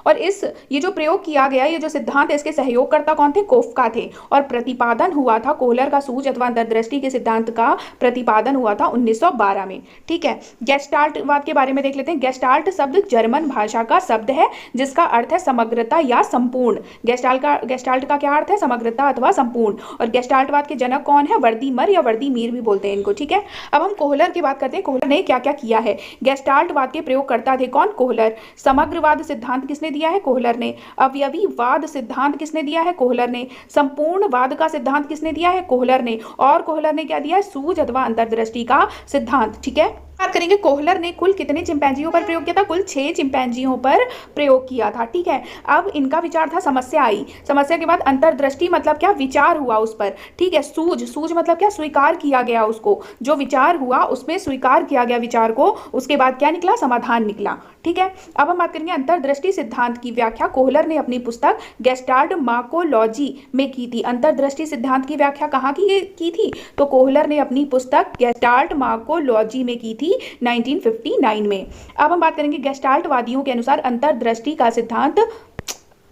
और ये जो प्रयोग किया गया, ये जो सिद्धांत है, इसके सहयोगकर्ता कौन थे? कोफ्का थे। और प्रतिपादन हुआ था कोहलर का सूझ अथवा अंतर्दृष्टि के सिद्धांत का प्रतिपादन हुआ था 1912 में। ठीक है, गेस्टाल्टवाद के बारे में देख लेते हैं। गेस्टाल्ट शब्द जर्मन भाषा का शब्द है जिसका अर्थ है समग्रता या संपूर्ण। गेस्टाल्ट का क्या अर्थ है? समग्रता अथवा संपूर्ण। और गेस्टाल्टवाद के जनक कौन है? वर्दीमर या वर्दीमीर भी बोलते हैं इनको। ठीक है, अब हम कोहलर की बात करते हैं। कोहलर ने क्या क्या किया है? गेस्टाल्टवाद के प्रयोगकर्ता थे कौन? कोहलर। समग्रवाद सिद्धांत किसने दिया है? कोहलर ने। अवयवीवाद सिद्धांत किसने दिया है? कोहलर ने। संपूर्णवाद का सिद्धांत किसने दिया है? कोहलर ने। और कोहलर ने क्या दिया है? सूझ अथवा अंतर्दृष्टि का सिद्धांत। ठीक है, बात करेंगे कोहलर ने कुल कितने चिंपैंजियों पर प्रयोग किया था? कुल 6 चिंपैंजियों पर प्रयोग किया था। ठीक है, अब इनका विचार था, समस्या आई, समस्या के बाद अंतर्दृष्टि मतलब क्या? विचार हुआ उस पर। ठीक है, सूझ मतलब क्या? स्वीकार किया गया उसको, जो विचार हुआ उसमें स्वीकार किया गया विचार को, उसके बाद क्या निकला? समाधान निकला। ठीक है, अब हम बात करेंगे अंतर्दृष्टि सिद्धांत की व्याख्या कोहलर ने अपनी पुस्तक गेस्टाल्टमार्कोलॉजी में की थी। अंतर्दृष्टि सिद्धांत की व्याख्या कहाँ की थी? तो कोहलर ने अपनी पुस्तक गेस्टाल्टमार्कोलॉजी में की थी 1959 में। अब हम बात करेंगे गेस्टाल्टवादियों के अनुसार अंतर्दृष्टि का सिद्धांत,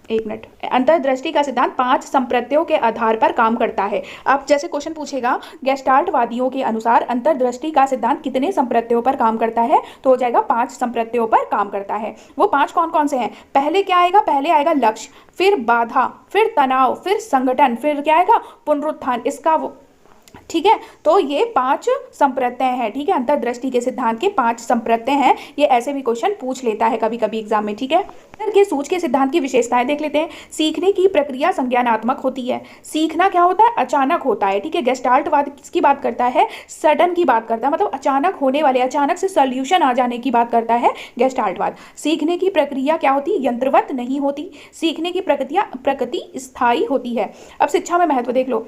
एक मिनट, अंतर्दृष्टि का सिद्धांत 5 संप्रत्ययों के आधार पर काम करता है। अब जैसे क्वेश्चन पूछेगा, गेस्टाल्टवादियों के अनुसार अंतर्दृष्टि का सिद्धांत कितने संप्रत्ययों पर काम करता है? तो हो जाएगा 5 संप्रत्ययों पर काम करता है। वो 5 कौन कौन से हैं? पहले क्या आएगा? पहले आएगा लक्ष्य, फिर बाधा, फिर तनाव, फिर संगठन, फिर क्या आएगा? पुनरुत्थान। इसका ठीक है, तो ये 5 संप्रत्यय हैं। ठीक है, अंतर्दृष्टि के सिद्धांत के 5 संप्रत्यय हैं। ये ऐसे भी क्वेश्चन पूछ लेता है कभी कभी एग्जाम में। ठीक है, के सूझ के सिद्धांत की विशेषताएं देख लेते हैं। सीखने की प्रक्रिया संज्ञानात्मक होती है। सीखना क्या होता है? अचानक होता है। ठीक है, गेस्टाल्टवाद किसकी बात करता है? सडन की बात करता है, मतलब अचानक होने वाले, अचानक से सॉल्यूशन आ जाने की बात करता है गेस्टाल्टवाद। सीखने की प्रक्रिया क्या होती है? यंत्रवत नहीं होती। सीखने की प्रकृति स्थायी होती है। अब शिक्षा में महत्व देख लो।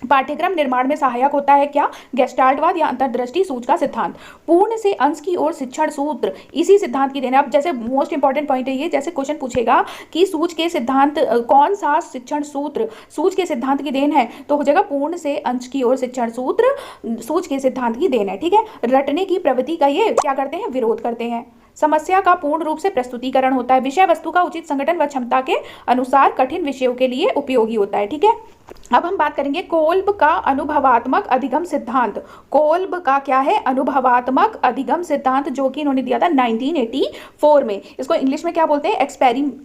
पाठ्यक्रम निर्माण में सहायक होता है क्या? गेस्टाल्टवाद या अंतर्दृष्टि सूझ का सिद्धांत। पूर्ण से अंश की ओर शिक्षण सूत्र इसी सिद्धांत की देन है। अब जैसे मोस्ट इंपॉर्टेंट पॉइंट है ये, जैसे क्वेश्चन पूछेगा कि सूझ के सिद्धांत कौन सा शिक्षण सूत्र सूझ के सिद्धांत की देन है, तो हो जाएगा पूर्ण से अंश की ओर शिक्षण सूत्र सूझ के सिद्धांत की देन है। ठीक है, रटने की प्रवृत्ति का ये क्या करते हैं? विरोध करते हैं। समस्या का पूर्ण रूप से प्रस्तुतिकरण होता है। विषय वस्तु का उचित संगठन व क्षमता के अनुसार कठिन विषयों के लिए उपयोगी होता है। ठीक है, अब हम बात करेंगे कोल्ब का अनुभवात्मक अधिगम सिद्धांत। कोल्ब का क्या है? अनुभवात्मक अधिगम सिद्धांत, जो कि इन्होंने दिया था 1984 में। इसको इंग्लिश में क्या बोलते हैं?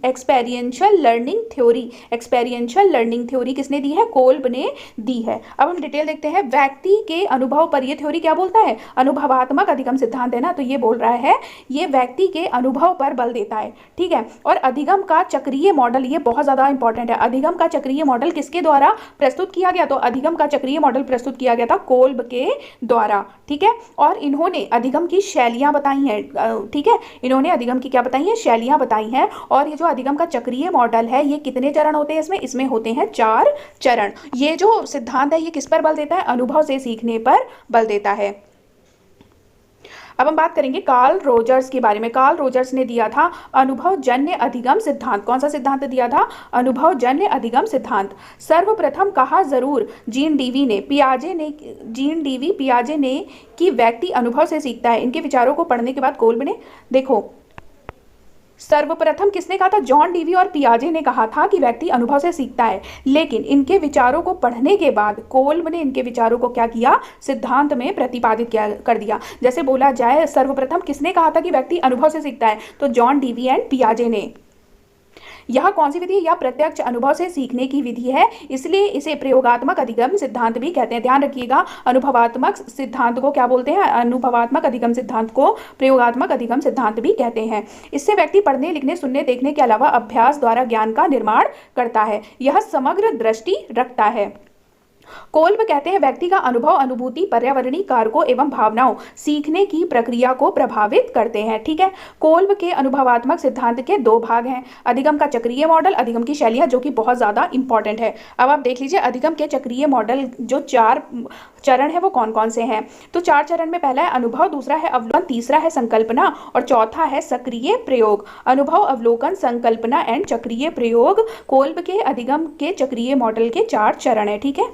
एक्सपेरियंशियल लर्निंग थ्योरी। एक्सपेरियंशियल लर्निंग थ्योरी किसने दी है? कोल्ब ने दी है। अब हम डिटेल देखते हैं। व्यक्ति के अनुभव पर यह थ्योरी क्या बोलता है? अनुभवात्मक अधिगम सिद्धांत है ना, तो ये बोल रहा है ये व्यक्ति के अनुभव पर बल देता है। ठीक है, और अधिगम का चक्रीय मॉडल, ये बहुत ज्यादा इंपॉर्टेंट है। अधिगम का चक्रीय मॉडल किसके द्वारा प्रस्तुत किया गया? तो अधिगम का चक्रीय मॉडल प्रस्तुत किया गया था कोल्ब के द्वारा। ठीक है, और इन्होंने अधिगम की शैलियां बताई हैं। ठीक है, इन्होंने अधिगम की क्या बताई है? शैलियां बताई हैं। और ये जो अधिगम का चक्रीय मॉडल है, ये कितने चरण होते हैं इसमें होते हैं 4 चरण। ये जो सिद्धांत है ये किस पर बल देता है? अनुभव से सीखने पर बल देता है। अब हम बात करेंगे कार्ल रोजर्स के बारे में। कार्ल रोजर्स ने दिया था अनुभवजन्य अधिगम सिद्धांत। कौन सा सिद्धांत दिया था? अनुभवजन्य अधिगम सिद्धांत। सर्वप्रथम कहा जरूर जीन डीवी पियाजे ने कि व्यक्ति अनुभव से सीखता है। इनके विचारों को पढ़ने के बाद कोल्ब ने, देखो सर्वप्रथम किसने कहा था? जॉन डीवी और पियाजे ने कहा था कि व्यक्ति अनुभव से सीखता है, लेकिन इनके विचारों को पढ़ने के बाद कोल्ब ने इनके विचारों को क्या किया? सिद्धांत में प्रतिपादित कर दिया। जैसे बोला जाए, सर्वप्रथम किसने कहा था कि व्यक्ति अनुभव से सीखता है? तो जॉन डीवी एंड पियाजे ने। यह कौन सी विधि है? यह प्रत्यक्ष अनुभव से सीखने की विधि है, इसलिए इसे प्रयोगात्मक अधिगम सिद्धांत भी कहते हैं। ध्यान रखिएगा, अनुभवात्मक सिद्धांत को क्या बोलते हैं? अनुभवात्मक अधिगम सिद्धांत को प्रयोगात्मक अधिगम सिद्धांत भी कहते हैं। इससे व्यक्ति पढ़ने, लिखने, सुनने, देखने के अलावा अभ्यास द्वारा ज्ञान का निर्माण करता है। यह समग्र दृष्टि रखता है। कोल्ब कहते हैं व्यक्ति का अनुभव, अनुभूति, पर्यावरणीय कारकों एवं भावनाओं सीखने की प्रक्रिया को प्रभावित करते हैं। ठीक है, कोल्ब के अनुभवात्मक सिद्धांत के दो भाग हैं, अधिगम का चक्रीय मॉडल, अधिगम की शैलियां, जो कि बहुत ज्यादा इंपॉर्टेंट है। अब आप देख लीजिए अधिगम के चक्रीय मॉडल जो 4 चरण है वो कौन कौन से हैं। तो 4 चरण में पहला है अनुभव, दूसरा है अवलोकन, तीसरा है संकल्पना और चौथा है सक्रिय प्रयोग। अनुभव, अवलोकन, संकल्पना एंड चक्रीय प्रयोग कोल्ब के अधिगम के चक्रीय मॉडल के 4 चरण है। ठीक है,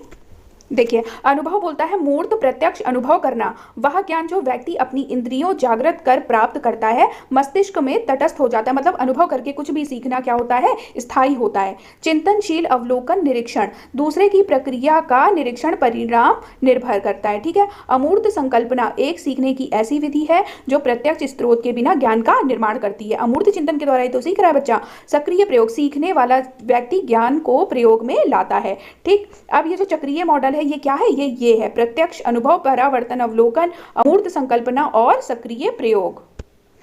देखिए अनुभव बोलता है मूर्त प्रत्यक्ष अनुभव करना, वह ज्ञान जो व्यक्ति अपनी इंद्रियों जागृत कर प्राप्त करता है, मस्तिष्क में तटस्थ हो जाता है। मतलब अनुभव करके कुछ भी सीखना क्या होता है, स्थायी होता है। चिंतनशील अवलोकन, निरीक्षण, दूसरे की प्रक्रिया का निरीक्षण परिणाम निर्भर करता है। ठीक है, अमूर्त संकल्पना एक सीखने की ऐसी विधि है जो प्रत्यक्ष स्रोत के बिना ज्ञान का निर्माण करती है। अमूर्त चिंतन के द्वारा ही तो सीख रहा है बच्चा। सक्रिय प्रयोग, सीखने वाला व्यक्ति ज्ञान को प्रयोग में लाता है। ठीक, अब ये जो चक्रीय मॉडल ये क्या है, ये है प्रत्यक्ष अनुभव, परावर्तन, अवलोकन, अमूर्त संकल्पना और सक्रिय प्रयोग।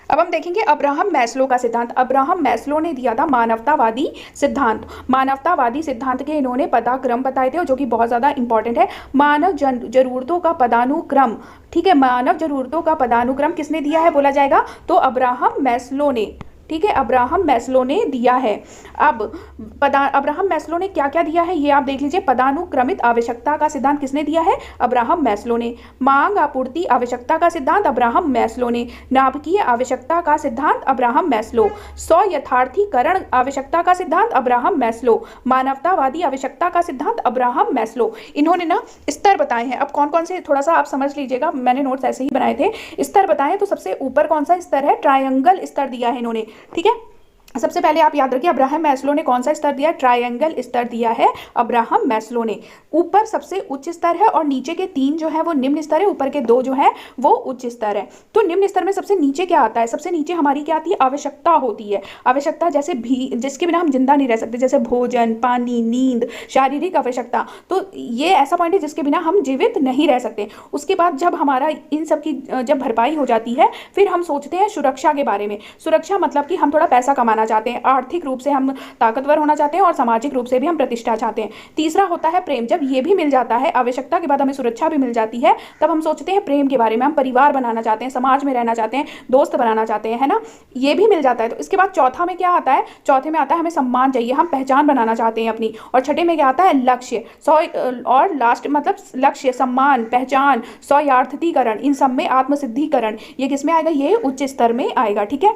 अब हम देखेंगे अब्राहम मैस्लो का सिद्धांत। अब्राहम मैस्लो ने दिया था मानवतावादी सिद्धांत। मानवतावादी सिद्धांत के इन्होंने पदाक्रम बताए थे जो कि बहुत ज्यादा इंपॉर्टेंट है। मानव जरूरतों का पदानुक्रम, ठीक है, मानव जरूरतों का पदानुक्रम किसने दिया है बोला जाएगा, तो अब्राहम मैस्लो ने। ठीक है, अब्राहम मैस्लो ने दिया है। अब अब्राहम मैस्लो ने क्या क्या दिया है ये आप देख लीजिए। पदानुक्रमित आवश्यकता का सिद्धांत किसने दिया है, अब्राहम मैस्लो ने। मांग आपूर्ति आवश्यकता का सिद्धांत अब्राहम मैस्लो ने। नाभिकीय आवश्यकता का सिद्धांत अब्राहम मैस्लो। स्व यथार्थीकरण आवश्यकता का सिद्धांत अब्राहम मैस्लो। मानवतावादी आवश्यकता का सिद्धांत अब्राहम मैस्लो। इन्होंने ना स्तर बताए हैं। अब कौन कौन से थोड़ा सा आप समझ लीजिएगा, मैंने नोट्स ऐसे ही बनाए थे। स्तर बताए तो सबसे ऊपर कौन सा स्तर है, ट्रायंगल स्तर दिया है इन्होंने। ठीक है, सबसे पहले आप याद रखिए अब्राहम मैस्लो ने कौन सा स्तर दिया, ट्रायंगल स्तर दिया है अब्राहम मैस्लो ने। ऊपर सबसे उच्च स्तर है और नीचे के 3 जो है वो निम्न स्तर है, ऊपर के 2 जो है वो उच्च स्तर है। तो निम्न स्तर में सबसे नीचे क्या आता है, सबसे नीचे हमारी क्या आती है, आवश्यकता होती है। आवश्यकता जैसे भी जिसके बिना हम जिंदा नहीं रह सकते, जैसे भोजन, पानी, नींद, शारीरिक आवश्यकता। तो ये ऐसा पॉइंट है जिसके बिना हम जीवित नहीं रह सकते। उसके बाद जब हमारा इन सब की जब भरपाई हो जाती है फिर हम सोचते हैं सुरक्षा के बारे में। सुरक्षा मतलब कि हम थोड़ा पैसा कमाना चाहते हैं, आर्थिक रूप से हम ताकतवर होना चाहते हैं और सामाजिक रूप से भी हम प्रतिष्ठा चाहते हैं। तीसरा होता है प्रेम। जब ये भी मिल जाता है, आवश्यकता के बाद हमें सुरक्षा भी मिल जाती है, तब हम सोचते हैं प्रेम के बारे में। हम परिवार बनाना चाहते हैं, समाज में रहना चाहते हैं, दोस्त बनाना चाहते हैं, है ना, ये भी मिल जाता है। तो इसके बाद चौथा में क्या आता है, चौथे में आता है हमें सम्मान चाहिए, हम पहचान बनाना चाहते हैं अपनी। और छठे में क्या आता है, लक्ष्य। और लास्ट मतलब लक्ष्य, सम्मान, पहचान, स्वायत्तीकरण, इन सब में आत्मसिद्धिकरण, ये किस में आएगा, ये उच्च स्तर में आएगा। ठीक है,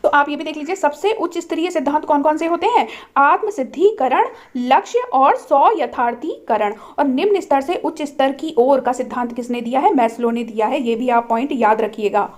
तो आप ये भी देख लीजिए सबसे उच्च स्तरीय सिद्धांत कौन कौन से होते हैं, आत्मसिद्धिकरण, लक्ष्य और स्व यथार्थीकरण। और निम्न स्तर से उच्च स्तर की ओर का सिद्धांत किसने दिया है, मैस्लो ने दिया है। ये भी आप पॉइंट याद रखिएगा।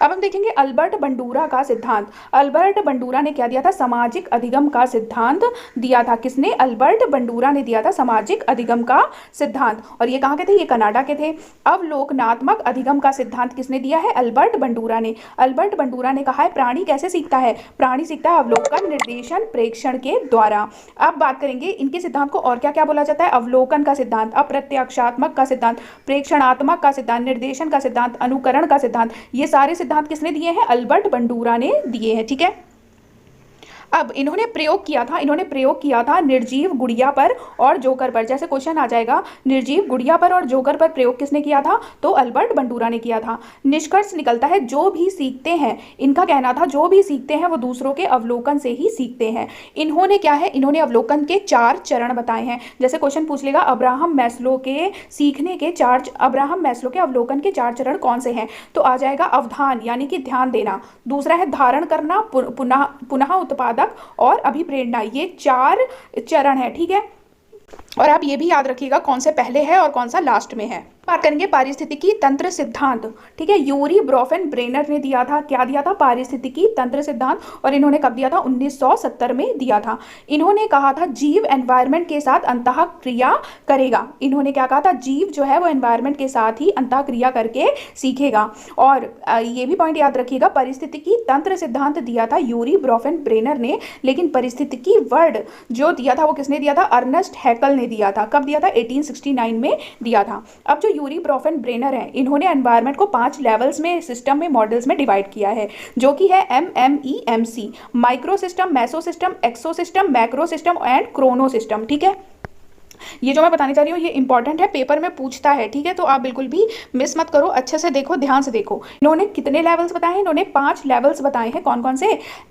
अब हम देखेंगे अल्बर्ट बंडूरा का सिद्धांत। अल्बर्ट बंडूरा ने क्या दिया था, सामाजिक अधिगम का सिद्धांत दिया था। किसने, अल्बर्ट बंडूरा ने दिया था सामाजिक अधिगम का सिद्धांत। और ये कहाँ के थे, ये कनाडा के थे। अवलोकनात्मक अधिगम का सिद्धांत किसने दिया है, अल्बर्ट बंडूरा ने। अल्बर्ट बंडूरा ने कहा है प्राणी कैसे सीखता है, प्राणी सीखता है अवलोकन, निर्देशन, प्रेक्षण के द्वारा। अब बात करेंगे इनके सिद्धांत को और क्या क्या बोला जाता है, अवलोकन का सिद्धांत, अप्रत्यक्षात्मक का सिद्धांत, प्रेक्षणात्मक का सिद्धांत, निर्देशन का सिद्धांत, अनुकरण का सिद्धांत। ये सारे सिद्धांत किसने दिए हैं, अल्बर्ट बंडूरा ने दिए हैं। ठीक है, अब इन्होंने प्रयोग किया था निर्जीव गुड़िया पर और जोकर पर। जैसे क्वेश्चन आ जाएगा निर्जीव गुड़िया पर और जोकर पर प्रयोग किसने किया था, तो अल्बर्ट बंडूरा ने किया था। निष्कर्ष निकलता है जो भी सीखते हैं, इनका कहना था जो भी सीखते हैं वो दूसरों के अवलोकन से ही सीखते हैं। इन्होंने क्या है, इन्होंने अवलोकन के 4 चरण बताए हैं। जैसे क्वेश्चन पूछ लेगा अब्राहम मैस्लो के सीखने के 4, अब्राहम मैस्लो के अवलोकन के 4 चरण कौन से हैं, तो आ जाएगा अवधान यानी कि ध्यान देना, दूसरा है धारण करना, पुनः उत्पादन और अभिप्रेरणा। ये 4 चरण है। ठीक है, और आप ये भी याद रखिएगा कौन से पहले है और कौन सा लास्ट में है। बात करेंगे पारिस्थितिकी तंत्र सिद्धांत। ठीक है, यूरी ब्रोफेन-ब्रेनर ने दिया था, क्या दिया था, पारिस्थितिकी तंत्र सिद्धांत। और इन्होंने कब दिया था, 1970 में दिया था। इन्होंने कहा था जीव एनवायरनमेंट के साथ अंतःक्रिया करेगा। इन्होंने क्या कहा था, जीव जो है वो एनवायरनमेंट के साथ ही अंतःक्रिया करके सीखेगा। और ये भी पॉइंट याद रखिएगा, परिस्थितिकी तंत्र सिद्धांत दिया था यूरी ब्रोफेन-ब्रेनर ने, लेकिन परिस्थितिकी वर्ड जो दिया था वो किसने दिया था, अर्नेस्ट हैकल ने दिया था। कब दिया था, 1869 में दिया था। अब जो यूरी ब्रोफेन-ब्रेनर है, इन्होंने एनवायरनमेंट को 5 लेवल्स में, सिस्टम में, मॉडल्स में डिवाइड किया है, जो कि है MMEMC, micro system, meso system, exo system, macro system and chrono system. ठीक है, ये जो मैं बताने जा रही हूँ ये इंपॉर्टेंट है, पेपर में पूछता है, ठीक है, तो आप बिल्कुल भी मिस मत करो, अच्छे से देखो, ध्यान से देखो। इन्होंने कितने लेवल्स बताए हैं? इन्होंने 5 लेवल्स बताए हैं। कौन कौन से?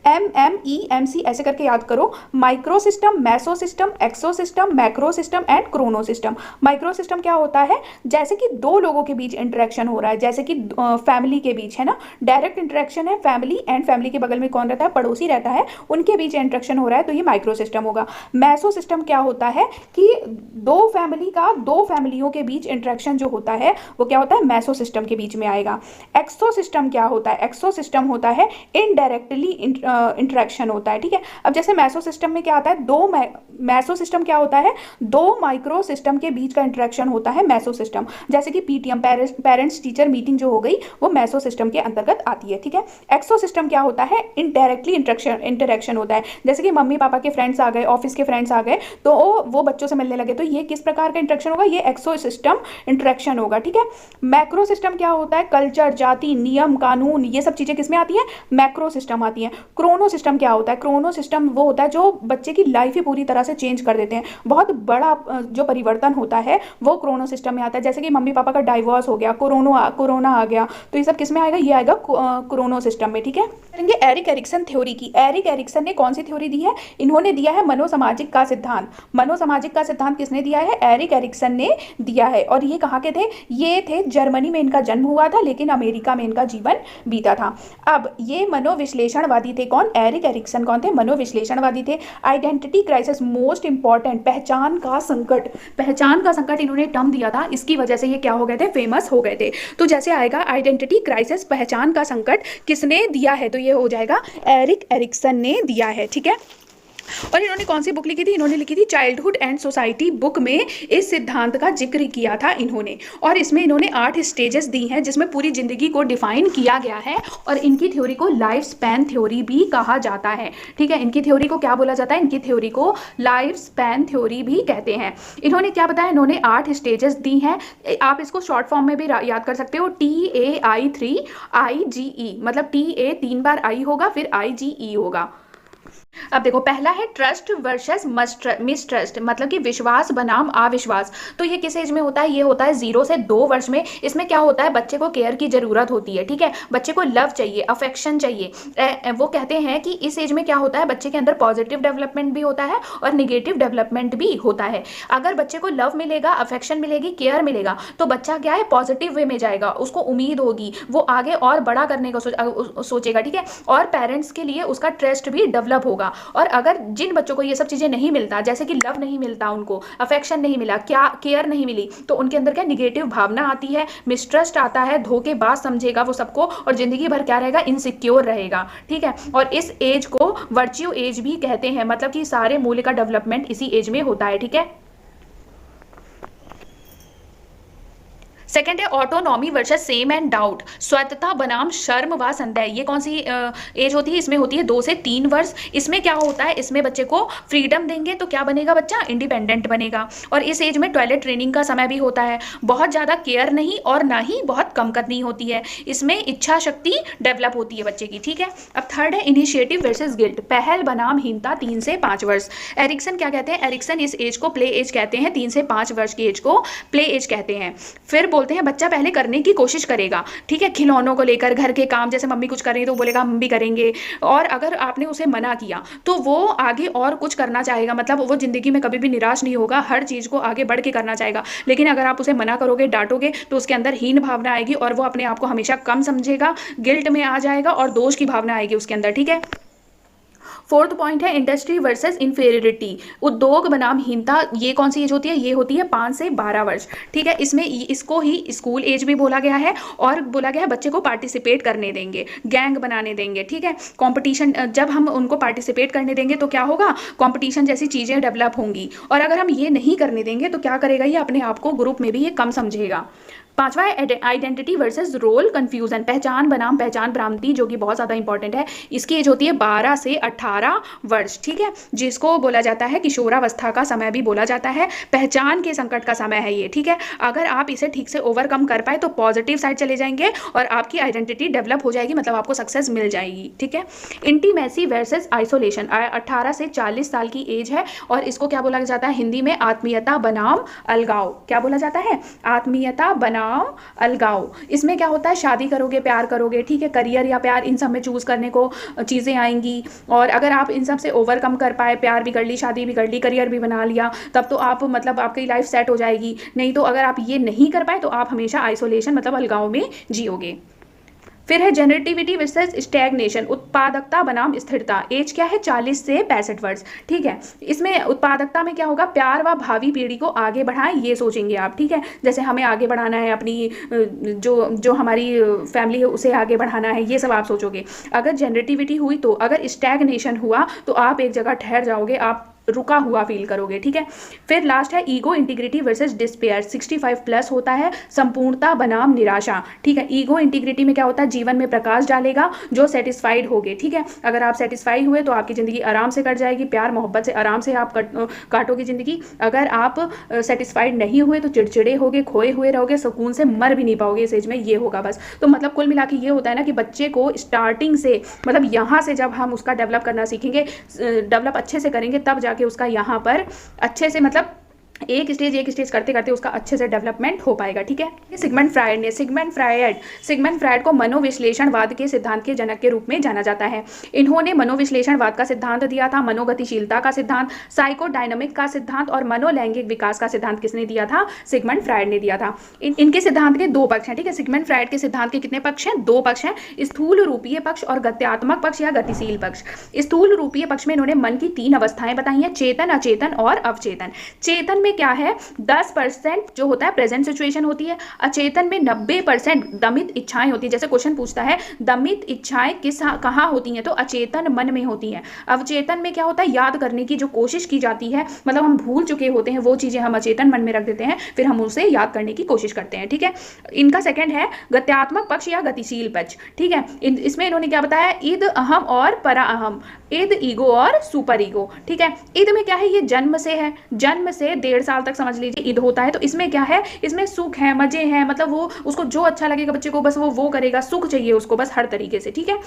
MMEMC ऐसे करके याद करो। Micro system, meso system, exo system, macro system and chrono system. Micro system क्या होता है? जैसे कि दो लोगों के बीच इंटरेक्शन हो रहा है, जैसे कि फैमिली के बीच, है ना, डायरेक्ट इंटरेक्शन है, फैमिली एंड फैमिली के बगल में कौन रहता है? पड़ोसी रहता है, उनके बीच इंटरेक्शन हो रहा है, तो ये माइक्रो सिस्टम होगा। मैसो सिस्टम क्या होता है कि दो फैमिलियों के बीच इंटरेक्शन जो होता है वो क्या होता है? मैसो सिस्टम के बीच में आएगा। एक्सो सिस्टम क्या होता है? एक्सो सिस्टम होता है इनडायरेक्टली इंटरेक्शन होता है, ठीक है। अब जैसे मैसो सिस्टम में क्या आता है? मैसो सिस्टम क्या होता है? दो माइक्रो सिस्टम के बीच का इंटरेक्शन होता है मैसो सिस्टम। जैसे कि पीटीएम, पेरेंट्स टीचर मीटिंग जो हो गई, वो मैसो सिस्टम के अंतर्गत आती है, ठीक है। एक्सो सिस्टम क्या होता है? इनडायरेक्टली इंटरेक्शन होता है, जैसे कि मम्मी पापा के फ्रेंड्स आ गए, ऑफिस के फ्रेंड्स आ गए, तो वो बच्चों से मिलने लगे, तो ये किस प्रकार का इंटरेक्शन होगा? ये एक्सो सिस्टम इंटरेक्शन होगा, ठीक है। मैक्रो सिस्टम क्या होता है? कल्चर, जाति, नियम, कानून, ये सब चीजें किसमें आती है? मैक्रो सिस्टम आती है। क्रोनो सिस्टम क्या होता है? क्रोनो सिस्टम वो होता है जो बच्चे की लाइफ ही पूरी तरह से चेंज कर देते हैं, बहुत बड़ा जो परिवर्तन होता है वो क्रोनो सिस्टम में आता है। जैसे कि मम्मी पापा का डाइवोर्स हो गया, कोरोना आ गया, तो ये सब किस में आएगा? ये आएगा क्रोनो सिस्टम में, ठीक है। करेंगे एरिक एरिक्सन थ्योरी की। एरिक एरिक्सन ने कौन सी थ्योरी दी है? इन्होंने दिया है मनोसामाजिक का सिद्धांत। मनोसामाजिक का सिद्धांत किसने दिया है? एरिक एरिक्सन ने दिया है। और ये कहाँ के थे? ये थे जर्मनी में इनका जन्म हुआ था, लेकिन अमेरिका में इनका जीवन बीता था। अब ये मनोविश्लेषणवादी थे। कौन? एरिक एरिक्सन कौन थे? मनोविश्लेषणवादी थे। आइडेंटिटी क्राइसिस, मोस्ट इंपॉर्टेंट, पहचान का संकट, पहचान का संकट इन्होंने टर्म दिया था, इसकी वजह से ये क्या हो गए थे? फेमस हो गए थे। तो जैसे आएगा आइडेंटिटी क्राइसिस, पहचान का संकट, किसने दिया है? तो ये हो जाएगा एरिक एरिक्सन ने दिया है, ठीक है। और इन्होंने कौन सी बुक लिखी थी? इन्होंने लिखी थी चाइल्डहुड एंड सोसाइटी बुक में इस सिद्धांत का जिक्र किया था इन्होंने। और इसमें इन्होंने 8 स्टेजेस दी हैं जिसमें पूरी जिंदगी को डिफाइन किया गया है, और इनकी थ्योरी को लाइफ स्पैन थ्योरी भी कहा जाता है, ठीक है। इनकी थ्योरी को क्या बोला जाता है? इनकी थ्योरी को लाइफ स्पैन थ्योरी भी कहते हैं। इन्होंने क्या बताया? इन्होंने 8 स्टेजेस दी हैं। आप इसको शॉर्ट फॉर्म में भी याद कर सकते हो, TAI3IGE, मतलब TA 3 बार I होगा, फिर IGE होगा। अब देखो, पहला है ट्रस्ट वर्सेस मिसट्रस्ट, मतलब कि विश्वास बनाम अविश्वास। तो ये किस एज में होता है? ये होता है 0 से 2 वर्ष में। इसमें क्या होता है? बच्चे को केयर की जरूरत होती है, ठीक है, बच्चे को लव चाहिए, अफेक्शन चाहिए। वो कहते हैं कि इस एज में क्या होता है? बच्चे के अंदर पॉजिटिव डेवलपमेंट भी होता है और निगेटिव डेवलपमेंट भी होता है। अगर बच्चे को लव मिलेगा, अफेक्शन मिलेगी, केयर मिलेगा, तो बच्चा क्या है? पॉजिटिव वे में जाएगा, उसको उम्मीद होगी, वो आगे और बड़ा करने को सोचेगा, ठीक है, और पेरेंट्स के लिए उसका ट्रस्ट भी डेवलप होगा। और अगर जिन बच्चों को ये सब चीजें नहीं मिलता, जैसे कि लव नहीं मिलता, उनको अफेक्शन नहीं मिला, क्या केयर नहीं मिली, तो उनके अंदर क्या निगेटिव भावना आती है, मिसट्रस्ट आता है, धोखेबाज समझेगा वो सबको, और जिंदगी भर क्या रहेगा? इनसिक्योर रहेगा, ठीक है। और इस एज को वर्च्यू एज भी कहते हैं, मतलब कि सारे मूल्य का डेवलपमेंट इसी एज में होता है, ठीक है। सेकेंड है autonomy versus same and doubt, स्वतंत्रता बनाम शर्म व संदेह। ये कौन सी एज होती है? इसमें होती है 2 से 3 वर्ष। इसमें क्या होता है? इसमें बच्चे को फ्रीडम देंगे तो क्या बनेगा? बच्चा इंडिपेंडेंट बनेगा। और इस एज में टॉयलेट ट्रेनिंग का समय भी होता है। बहुत ज़्यादा केयर नहीं और ना ही बहुत कम करनी होती है। इसमें इच्छा शक्ति डेवलप होती है बच्चे की, ठीक है। अब थर्ड है इनिशिएटिव वर्सेस गिल्ट, पहल बनाम हीनता, 3 से 5 वर्ष। एरिक्सन क्या कहते हैं? एरिक्सन इस एज को प्ले एज कहते हैं, 3 से 5 वर्ष की एज को प्ले एज कहते हैं। फिर बोलते हैं बच्चा पहले करने की कोशिश करेगा, ठीक है, खिलौनों को लेकर, घर के काम, जैसे मम्मी कुछ कर रही है तो बोलेगा हम भी करेंगे, और अगर आपने उसे मना किया तो वो आगे और कुछ करना चाहेगा, मतलब वो जिंदगी में कभी भी निराश नहीं होगा, हर चीज को आगे बढ़ के करना चाहेगा। लेकिन अगर आप उसे मना करोगे, डांटोगे, तो उसके अंदर हीन भावना आएगी और वो अपने आप को हमेशा कम समझेगा, गिल्ट में आ जाएगा और दोष की भावना आएगी उसके अंदर, ठीक है। फोर्थ पॉइंट है इंडस्ट्री वर्सेस इंफेरियरिटी, उद्योग बनाम हीनता। ये कौन सी एज होती है? ये होती है 5 से 12 वर्ष, ठीक है। इसमें इसको ही स्कूल एज भी बोला गया है, और बोला गया है बच्चे को पार्टिसिपेट करने देंगे, गैंग बनाने देंगे, ठीक है। कंपटीशन, जब हम उनको पार्टिसिपेट करने देंगे तो क्या होगा? कंपटीशन जैसी चीज़ें डेवलप होंगी। और अगर हम ये नहीं करने देंगे तो क्या करेगा? ये अपने आप को ग्रुप में भी ये कम समझेगा। पांचवा है आइडेंटिटी वर्सेस रोल कंफ्यूजन, पहचान बनाम पहचान भ्रांति, जो कि बहुत ज़्यादा इंपॉर्टेंट है। इसकी एज होती है 12 से 18 वर्ष, ठीक है, जिसको बोला जाता है किशोरावस्था का समय भी बोला जाता है। पहचान के संकट का समय है ये, ठीक है। अगर आप इसे ठीक से ओवरकम कर पाए तो पॉजिटिव साइड चले जाएंगे और आपकी आइडेंटिटी डेवलप हो जाएगी, मतलब आपको सक्सेस मिल जाएगी, ठीक है। इंटीमेसी वर्सेस आइसोलेशन, 18 से 40 साल की एज है और इसको क्या बोला जाता है हिंदी में, आत्मीयता बनाम अलगाव। क्या बोला जाता है, आत्मीयता बनाम अलगाव। इसमें क्या होता है, शादी करोगे, प्यार करोगे, ठीक है, करियर या प्यार, इन सब में चूज करने को चीज़ें आएंगी। और अगर आप इन सब से ओवरकम कर पाए, प्यार भी कर ली, शादी भी कर ली, करियर भी बना लिया, तब तो आप मतलब आपकी लाइफ सेट हो जाएगी। नहीं तो अगर आप ये नहीं कर पाए तो आप हमेशा आइसोलेशन मतलब अलगाव में जियोगे। फिर है जनरेटिविटी वर्सेस स्टैग्नेशन, उत्पादकता बनाम स्थिरता। एज क्या है, 40 से 65 वर्ष, ठीक है। इसमें उत्पादकता में क्या होगा, प्यार व भावी पीढ़ी को आगे बढ़ाएं, ये सोचेंगे आप, ठीक है। जैसे हमें आगे बढ़ाना है, अपनी जो हमारी फैमिली है उसे आगे बढ़ाना है, ये सब आप सोचोगे। अगर जनरेटिविटी हुई तो, अगर स्टैग्नेशन हुआ तो आप एक जगह ठहर जाओगे, आप रुका हुआ फील करोगे, ठीक है। फिर लास्ट है ego integrity versus despair, 65 plus होता है, संपूर्णता बनाम निराशा, ठीक है। ईगो इंटीग्रिटी में क्या होता है, जीवन में प्रकाश डालेगा जो सेटिस्फाइड होगे, ठीक है। अगर आप सेटिस्फाई हुए तो आपकी ज़िंदगी आराम से कट जाएगी, प्यार मोहब्बत से आराम से आप काटोगे ज़िंदगी। अगर आप सेटिस्फाइड नहीं हुए तो चिड़चिड़े होगे, खोए हुए रहोगे, सुकून से मर भी नहीं पाओगे इस एज में, ये होगा बस। तो मतलब कुल मिला के ये होता है ना कि बच्चे को स्टार्टिंग से, मतलब यहाँ से जब हम उसका डेवलप करना सीखेंगे, डेवलप अच्छे से करेंगे, तब जाके उसका यहाँ पर अच्छे से मतलब एक स्टेज करते करते उसका अच्छे से डेवलपमेंट हो पाएगा, ठीक है। सिगमंड फ्रायड को मनोविश्लेषणवाद के सिद्धांत के जनक के रूप में जाना जाता है। इन्होंने मनोविश्लेषणवाद का सिद्धांत दिया था, मनोगतिशीलता का सिद्धांत, साइकोडायनामिक का सिद्धांत और मनोलैंगिक विकास का सिद्धांत किसने दिया था, सिगमंड फ्रायड ने दिया था। इनके सिद्धांत के दो पक्ष हैं, ठीक है। सिगमंड फ्रायड के सिद्धांत के कितने पक्ष हैं, दो पक्ष हैं, स्थूल रूपीय पक्ष और गत्यात्मक पक्ष या गतिशील पक्ष। स्थूल रूपीय पक्ष में इन्होंने मन की 3 अवस्थाएं बताई हैं, चेतन, अचेतन और अवचेतन। चेतन क्या है, 10% जो होता है प्रेजेंट सिचुएशन होती है, अचेतन में 90% दमित इच्छाएं होती है। जैसे क्वेश्चन पूछता है दमित इच्छाएं कहाँ होती हैं, तो अचेतन मन में होती हैं। अवचेतन में क्या होता है, याद करने की जो कोशिश की जाती है, मतलब हम भूल चुके होते हैं वो चीजें हम अचेतन मन में रख देते हैं, फिर हम उसे याद करने की कोशिश करते हैं, ठीक है। इनका सेकंड है गत्यात्मक पक्ष या गतिशील पक्ष, ठीक है। इसमें इन्होंने क्या बताया, इद, अहम और परा अहम, इद, ईगो और सुपर ईगो, ठीक है। इद में क्या है, ये जन्म से है, जन्म से 1.5 साल तक समझ लीजिए ईद होता है। तो इसमें क्या है, इसमें सुख है, मजे हैं, मतलब वो उसको जो अच्छा लगेगा बच्चे को बस वो करेगा, सुख चाहिए उसको बस हर तरीके से, ठीक है।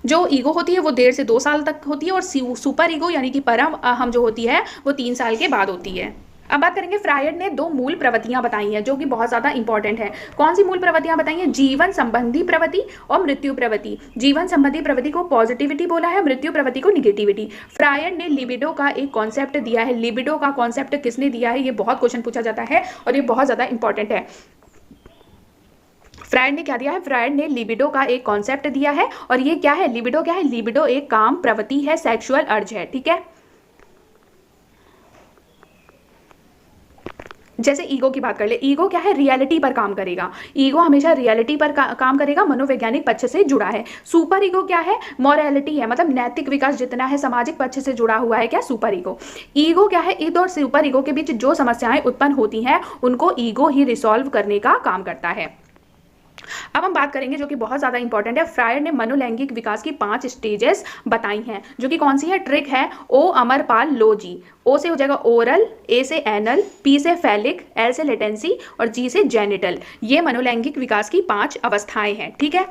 जो ईगो होती है वो 1.5 से 2 साल तक होती है और सुपर ईगो यानी कि परम अहम जो होती है वो 3 साल के बाद होती है। अब बात करेंगे, फ्रायड ने 2 मूल प्रवृत्तियां बताई हैं जो कि बहुत ज्यादा इंपॉर्टेंट है। कौन सी मूल प्रवृत्तियां बताई हैं, जीवन संबंधी प्रवृत्ति और मृत्यु प्रवृत्ति। जीवन संबंधी प्रवृत्ति को पॉजिटिविटी बोला है, मृत्यु प्रवृत्ति को निगेटिविटी। फ्रायड ने लिबिडो का एक कॉन्सेप्ट दिया है। लिबिडो का कॉन्सेप्ट किसने दिया है, ये बहुत क्वेश्चन पूछा जाता है और ये बहुत ज्यादा इंपॉर्टेंट है। फ्रायड ने क्या दिया है, फ्रायड ने लिबिडो का एक कॉन्सेप्ट दिया है और ये क्या है, लिबिडो क्या है, लिबिडो एक काम प्रवृत्ति है, सेक्सुअल अर्ज है, ठीक है। जैसे ईगो की बात कर ले, ईगो क्या है, रियलिटी पर काम करेगा, ईगो हमेशा रियलिटी पर काम करेगा, मनोवैज्ञानिक पक्ष से जुड़ा है। सुपर ईगो क्या है, मॉरलिटी है, मतलब नैतिक विकास जितना है सामाजिक पक्ष से जुड़ा हुआ है क्या, सुपर ईगो। ईगो क्या है, ईद और सुपर ईगो के बीच जो समस्याएं उत्पन्न होती हैं उनको ईगो ही रिसॉल्व करने का काम करता है। अब हम बात करेंगे जो कि बहुत ज्यादा इंपॉर्टेंट है, फ्रायड ने मनोलैंगिक विकास की 5 स्टेजेस बताई हैं, जो कि कौन सी है, ट्रिक है, ओ अमरपाल लोजी। ओ से हो जाएगा ओरल, ए से एनल, पी से फैलिक, एल से लेटेंसी और जी से जेनिटल। ये मनोलैंगिक विकास की 5 अवस्थाएं हैं, ठीक है।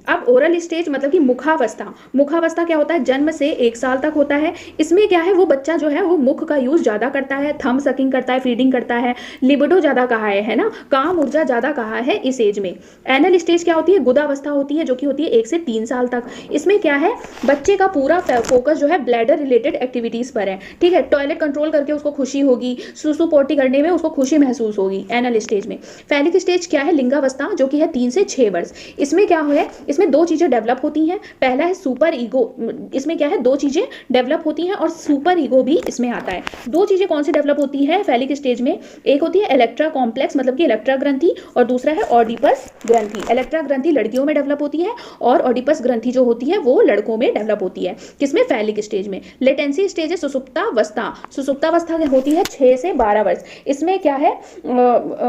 अब ओरल स्टेज मतलब कि मुखावस्था। मुखावस्था क्या होता है, जन्म से 1 साल तक होता है। इसमें क्या है, वो बच्चा जो है वो मुख का यूज ज्यादा करता है, थंब सकिंग करता है, फीडिंग करता है, लिबिडो ज्यादा कहा है ना, काम ऊर्जा ज्यादा कहा है इस एज में। एनल स्टेज क्या होती है, गुदावस्था होती है, जो कि होती है 1 से 3 साल तक। इसमें क्या है, बच्चे का पूरा फोकस जो है ब्लैडर रिलेटेड एक्टिविटीज पर है, ठीक है। टॉयलेट कंट्रोल करके उसको खुशी होगी, सुसु पोटी करने में उसको खुशी महसूस होगी एनल स्टेज में। फैलिक स्टेज क्या है, लिंगावस्था, जो कि है 3 से 6 वर्ष। इसमें क्या है, इसमें 2 चीजें डेवलप होती हैं। पहला है सुपर ईगो, इसमें क्या है 2 चीजें डेवलप होती हैं और सुपर ईगो भी इसमें आता है। 2 चीजें कौन सी डेवलप होती है फैलिक स्टेज में, एक होती है इलेक्ट्रा कॉम्प्लेक्स मतलब कि इलेक्ट्रा ग्रंथि और दूसरा है ऑडिपस ग्रंथि, इलेक्ट्रा ग्रंथि लड़कियों में डेवलप होती है और ऑडिपस ग्रंथि जो होती है वो लड़कों में डेवलप होती है। किसमें? फैलिक स्टेज में। लेटेंसी स्टेज है सुसुप्तावस्था, सुसुप्तावस्था होती है 6 से 12 वर्ष। इसमें क्या है,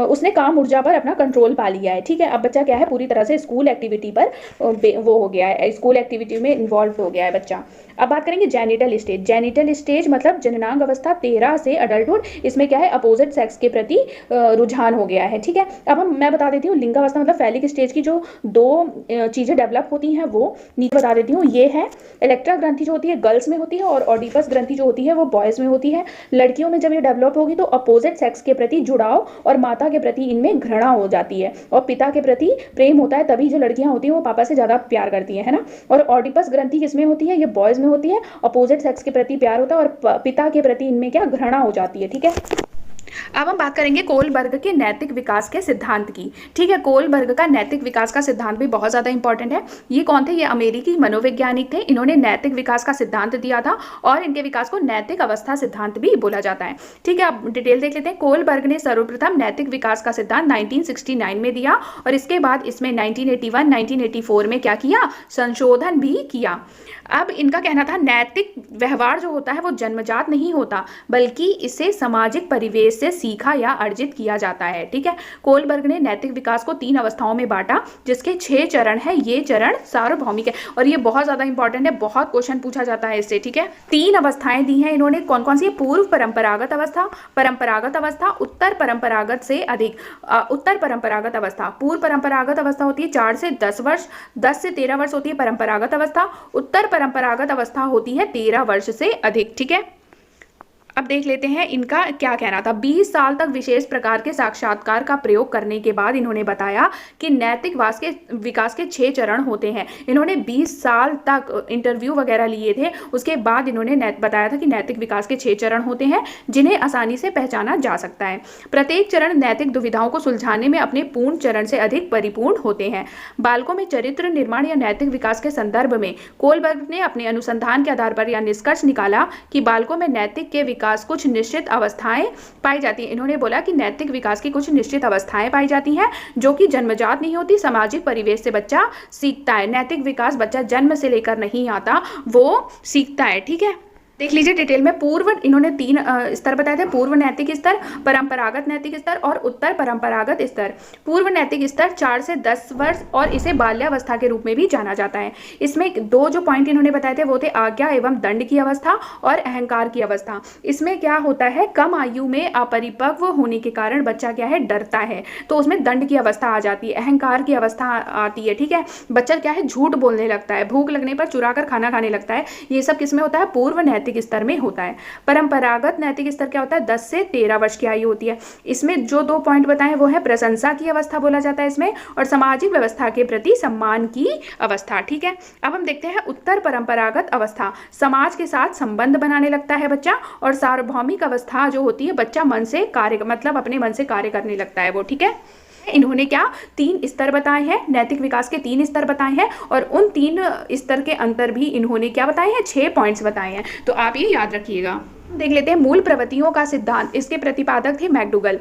उसने काम ऊर्जा पर अपना कंट्रोल पा लिया है, ठीक है। अब बच्चा क्या है, पूरी तरह से स्कूल एक्टिविटी पर वो हो गया है, स्कूल एक्टिविटी में इन्वॉल्व हो गया है बच्चा। अब बात करेंगे जेनिटल स्टेज। जेनिटल स्टेज मतलब जननांग अवस्था 13 से अडल्टहुड। इसमें क्या है, अपोजिट सेक्स के प्रति रुझान हो गया है, ठीक है। अब मैं बता देती हूँ लिंगावस्था मतलब फैलिक स्टेज की जो 2 चीजें डेवलप होती हैं वो नीचे बता देती हूँ। ये है इलेक्ट्रा ग्रंथि जो होती है गर्ल्स में होती है और ऑडिपस ग्रंथि जो होती है वो बॉयज में होती है। लड़कियों में जब ये डेवलप होगी तो अपोजिट सेक्स के प्रति जुड़ाव और माता के प्रति इनमें घृणा हो जाती है और पिता के प्रति प्रेम होता है, तभी जो लड़कियां होती हैं वो पापा से ज्यादा प्यार करती है ना। और ऑडिपस ग्रंथि किसमें होती है? ये बॉयज में होती है। अपोजिट सेक्स के प्रति प्यार होता है और पिता के प्रति इनमें क्या, घृणा हो जाती है, ठीक है। अब हम बात करेंगे कोलबर्ग के नैतिक विकास के सिद्धांत की, ठीक है। कोलबर्ग का नैतिक विकास का सिद्धांत भी बहुत ज्यादा इंपॉर्टेंट है। ये कौन थे? ये अमेरिकी मनोवैज्ञानिक थे। इन्होंने नैतिक विकास का सिद्धांत दिया था और इनके विकास को नैतिक अवस्था सिद्धांत भी बोला जाता है, ठीक है। अब डिटेल देख लेते हैं। कोलबर्ग ने सर्वप्रथम नैतिक विकास का सिद्धांत 1969 में दिया और इसके बाद इसमें 1981, 1984 में क्या किया, संशोधन भी किया। अब इनका कहना था नैतिक व्यवहार जो होता है वो जन्मजात नहीं होता, बल्कि इसे सामाजिक परिवेश से सीखा या अर्जित किया जाता है, ठीक है। कोलबर्ग ने नैतिक विकास को 3 अवस्थाओं में बांटा, जिसके 6 चरण है। ये चरण सार्वभौमिक है और ये बहुत ज्यादा इंपॉर्टेंट है, बहुत क्वेश्चन पूछा जाता है इससे, ठीक है। 3 अवस्थाएं दी हैं इन्होंने, कौन कौन सी? पूर्व परंपरागत अवस्था, परंपरागत अवस्था, उत्तर परंपरागत से अधिक। उत्तर परंपरागत अवस्था, पूर्व परंपरागत अवस्था होती है 4 से 10 वर्ष, 10 से 13 वर्ष होती है परंपरागत अवस्था। उत्तर परंपरागत अवस्था होती है 13 वर्ष से अधिक, ठीक है। अब देख लेते हैं इनका क्या कहना था। 20 साल तक विशेष प्रकार के साक्षात्कार का प्रयोग करने के बाद इन्होंने बताया कि नैतिक विकास के 6 चरण होते हैं। इन्होंने 20 साल तक इंटरव्यू वगैरह लिए थे, उसके बाद इन्होंने बताया था कि नैतिक विकास के 6 चरण होते हैं जिन्हें आसानी से पहचाना जा सकता है। प्रत्येक चरण नैतिक दुविधाओं को सुलझाने में अपने पूर्ण चरण से अधिक परिपूर्ण होते हैं। बालकों में चरित्र निर्माण या नैतिक विकास के संदर्भ में कोलबर्ग ने अपने अनुसंधान के आधार पर यह निष्कर्ष निकाला कि बालकों में नैतिक के विकास कुछ निश्चित अवस्थाएं पाई जाती हैं। इन्होंने बोला कि नैतिक विकास की कुछ निश्चित अवस्थाएं पाई जाती हैं जो कि जन्मजात नहीं होती, सामाजिक परिवेश से बच्चा सीखता है। नैतिक विकास बच्चा जन्म से लेकर नहीं आता, वो सीखता है, ठीक है। देख लीजिए डिटेल में। पूर्व इन्होंने 3 स्तर बताए थे, पूर्व नैतिक स्तर, परंपरागत नैतिक स्तर और उत्तर परंपरागत स्तर। पूर्व नैतिक स्तर 4 से 10 वर्ष और इसे बाल्यावस्था के रूप में भी जाना जाता है। इसमें 2 जो पॉइंट इन्होंने बताए थे वो थे आज्ञा एवं दंड की अवस्था और अहंकार की अवस्था। इसमें क्या होता है, कम आयु में अपरिपक्व होने के कारण बच्चा क्या है, डरता है, तो उसमें दंड की अवस्था आ जाती है, अहंकार की अवस्था आती है, ठीक है। बच्चा क्या है, झूठ बोलने लगता है, भूख लगने पर चुरा कर खाना खाने लगता है। ये सब किसमें होता है, पूर्व नैतिक स्तर में होता है। परंपरागत नैतिक स्तर क्या होता है, 10 से 13 वर्ष की आयु होती है। इसमें जो 2 पॉइंट बताए वो है प्रशंसा की अवस्था बोला जाता है इसमें, और सामाजिक व्यवस्था के प्रति सम्मान की अवस्था, ठीक है। अब हम देखते हैं उत्तर परंपरागत अवस्था। समाज के साथ संबंध बनाने लगता है बच्चा, और सार्वभौमिक अवस्था जो होती है बच्चा मन से कार्य मतलब अपने मन से कार्य करने लगता है वो, ठीक है। इन्होंने क्या 3 स्तर बताए हैं, नैतिक विकास के 3 स्तर बताए हैं, और उन 3 स्तर के अंतर भी इन्होंने क्या बताए हैं, 6 पॉइंट्स बताए हैं, तो आप ये याद रखिएगा। देख लेते हैं मूल प्रवृत्तियों का सिद्धांत। इसके प्रतिपादक थे मैकडूगल,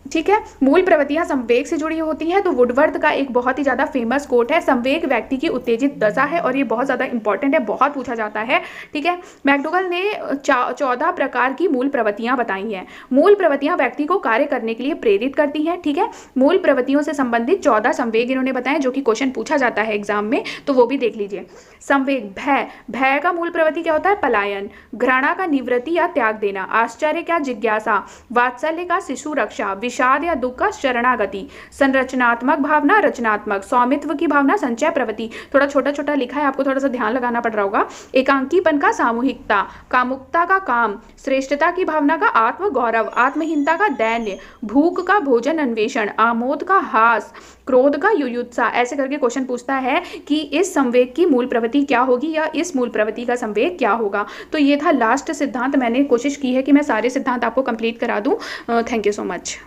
ठीक है। मूल प्रवृत्तियां संवेग से जुड़ी होती हैं, तो वुडवर्थ का एक बहुत ही ज्यादा फेमस कोट है, संवेग व्यक्ति की उत्तेजित दशा है, और ये बहुत ज्यादा इंपॉर्टेंट है, बहुत पूछा जाता है, ठीक है। मैकडूगल ने 14 प्रकार की मूल प्रवृत्तियां बताई हैं। मूल प्रवृत्तियां व्यक्ति को कार्य करने के लिए प्रेरित करती हैं, ठीक है। मूल प्रवृत्तियों से संबंधित 14 संवेग इन्होंने बताए जो कि क्वेश्चन पूछा जाता है एग्जाम में, तो वो भी देख लीजिए। संवेग भय, भय का मूल प्रवृत्ति क्या होता है, पलायन। घृणा का निवृत्ति या त्याग देना। आश्चर्य का जिज्ञासा। वात्सल्य का शिशु रक्षा। विषाद या दुख का शरणागति। संरचनात्मक भावना रचनात्मक। स्वामित्व की भावना संचय प्रवृत्ति। थोड़ा छोटा छोटा लिखा है, आपको थोड़ा सा ध्यान लगाना पड़ रहा होगा। एकांकीपन का सामूहिकता। कामुकता का काम। श्रेष्ठता की भावना का आत्म गौरव। आत्महीनता का दैन्य। भूख का भोजन अन्वेषण। आमोद का हास। क्रोध का युयुत्सा। ऐसे करके क्वेश्चन पूछता है कि इस संवेग की मूल प्रवृत्ति क्या होगी, या इस मूल प्रवृत्ति का संवेग क्या होगा। तो ये था लास्ट सिद्धांत। मैंने कोशिश की है कि मैं सारे सिद्धांत आपको कंप्लीट करा दूं। Thank you so much.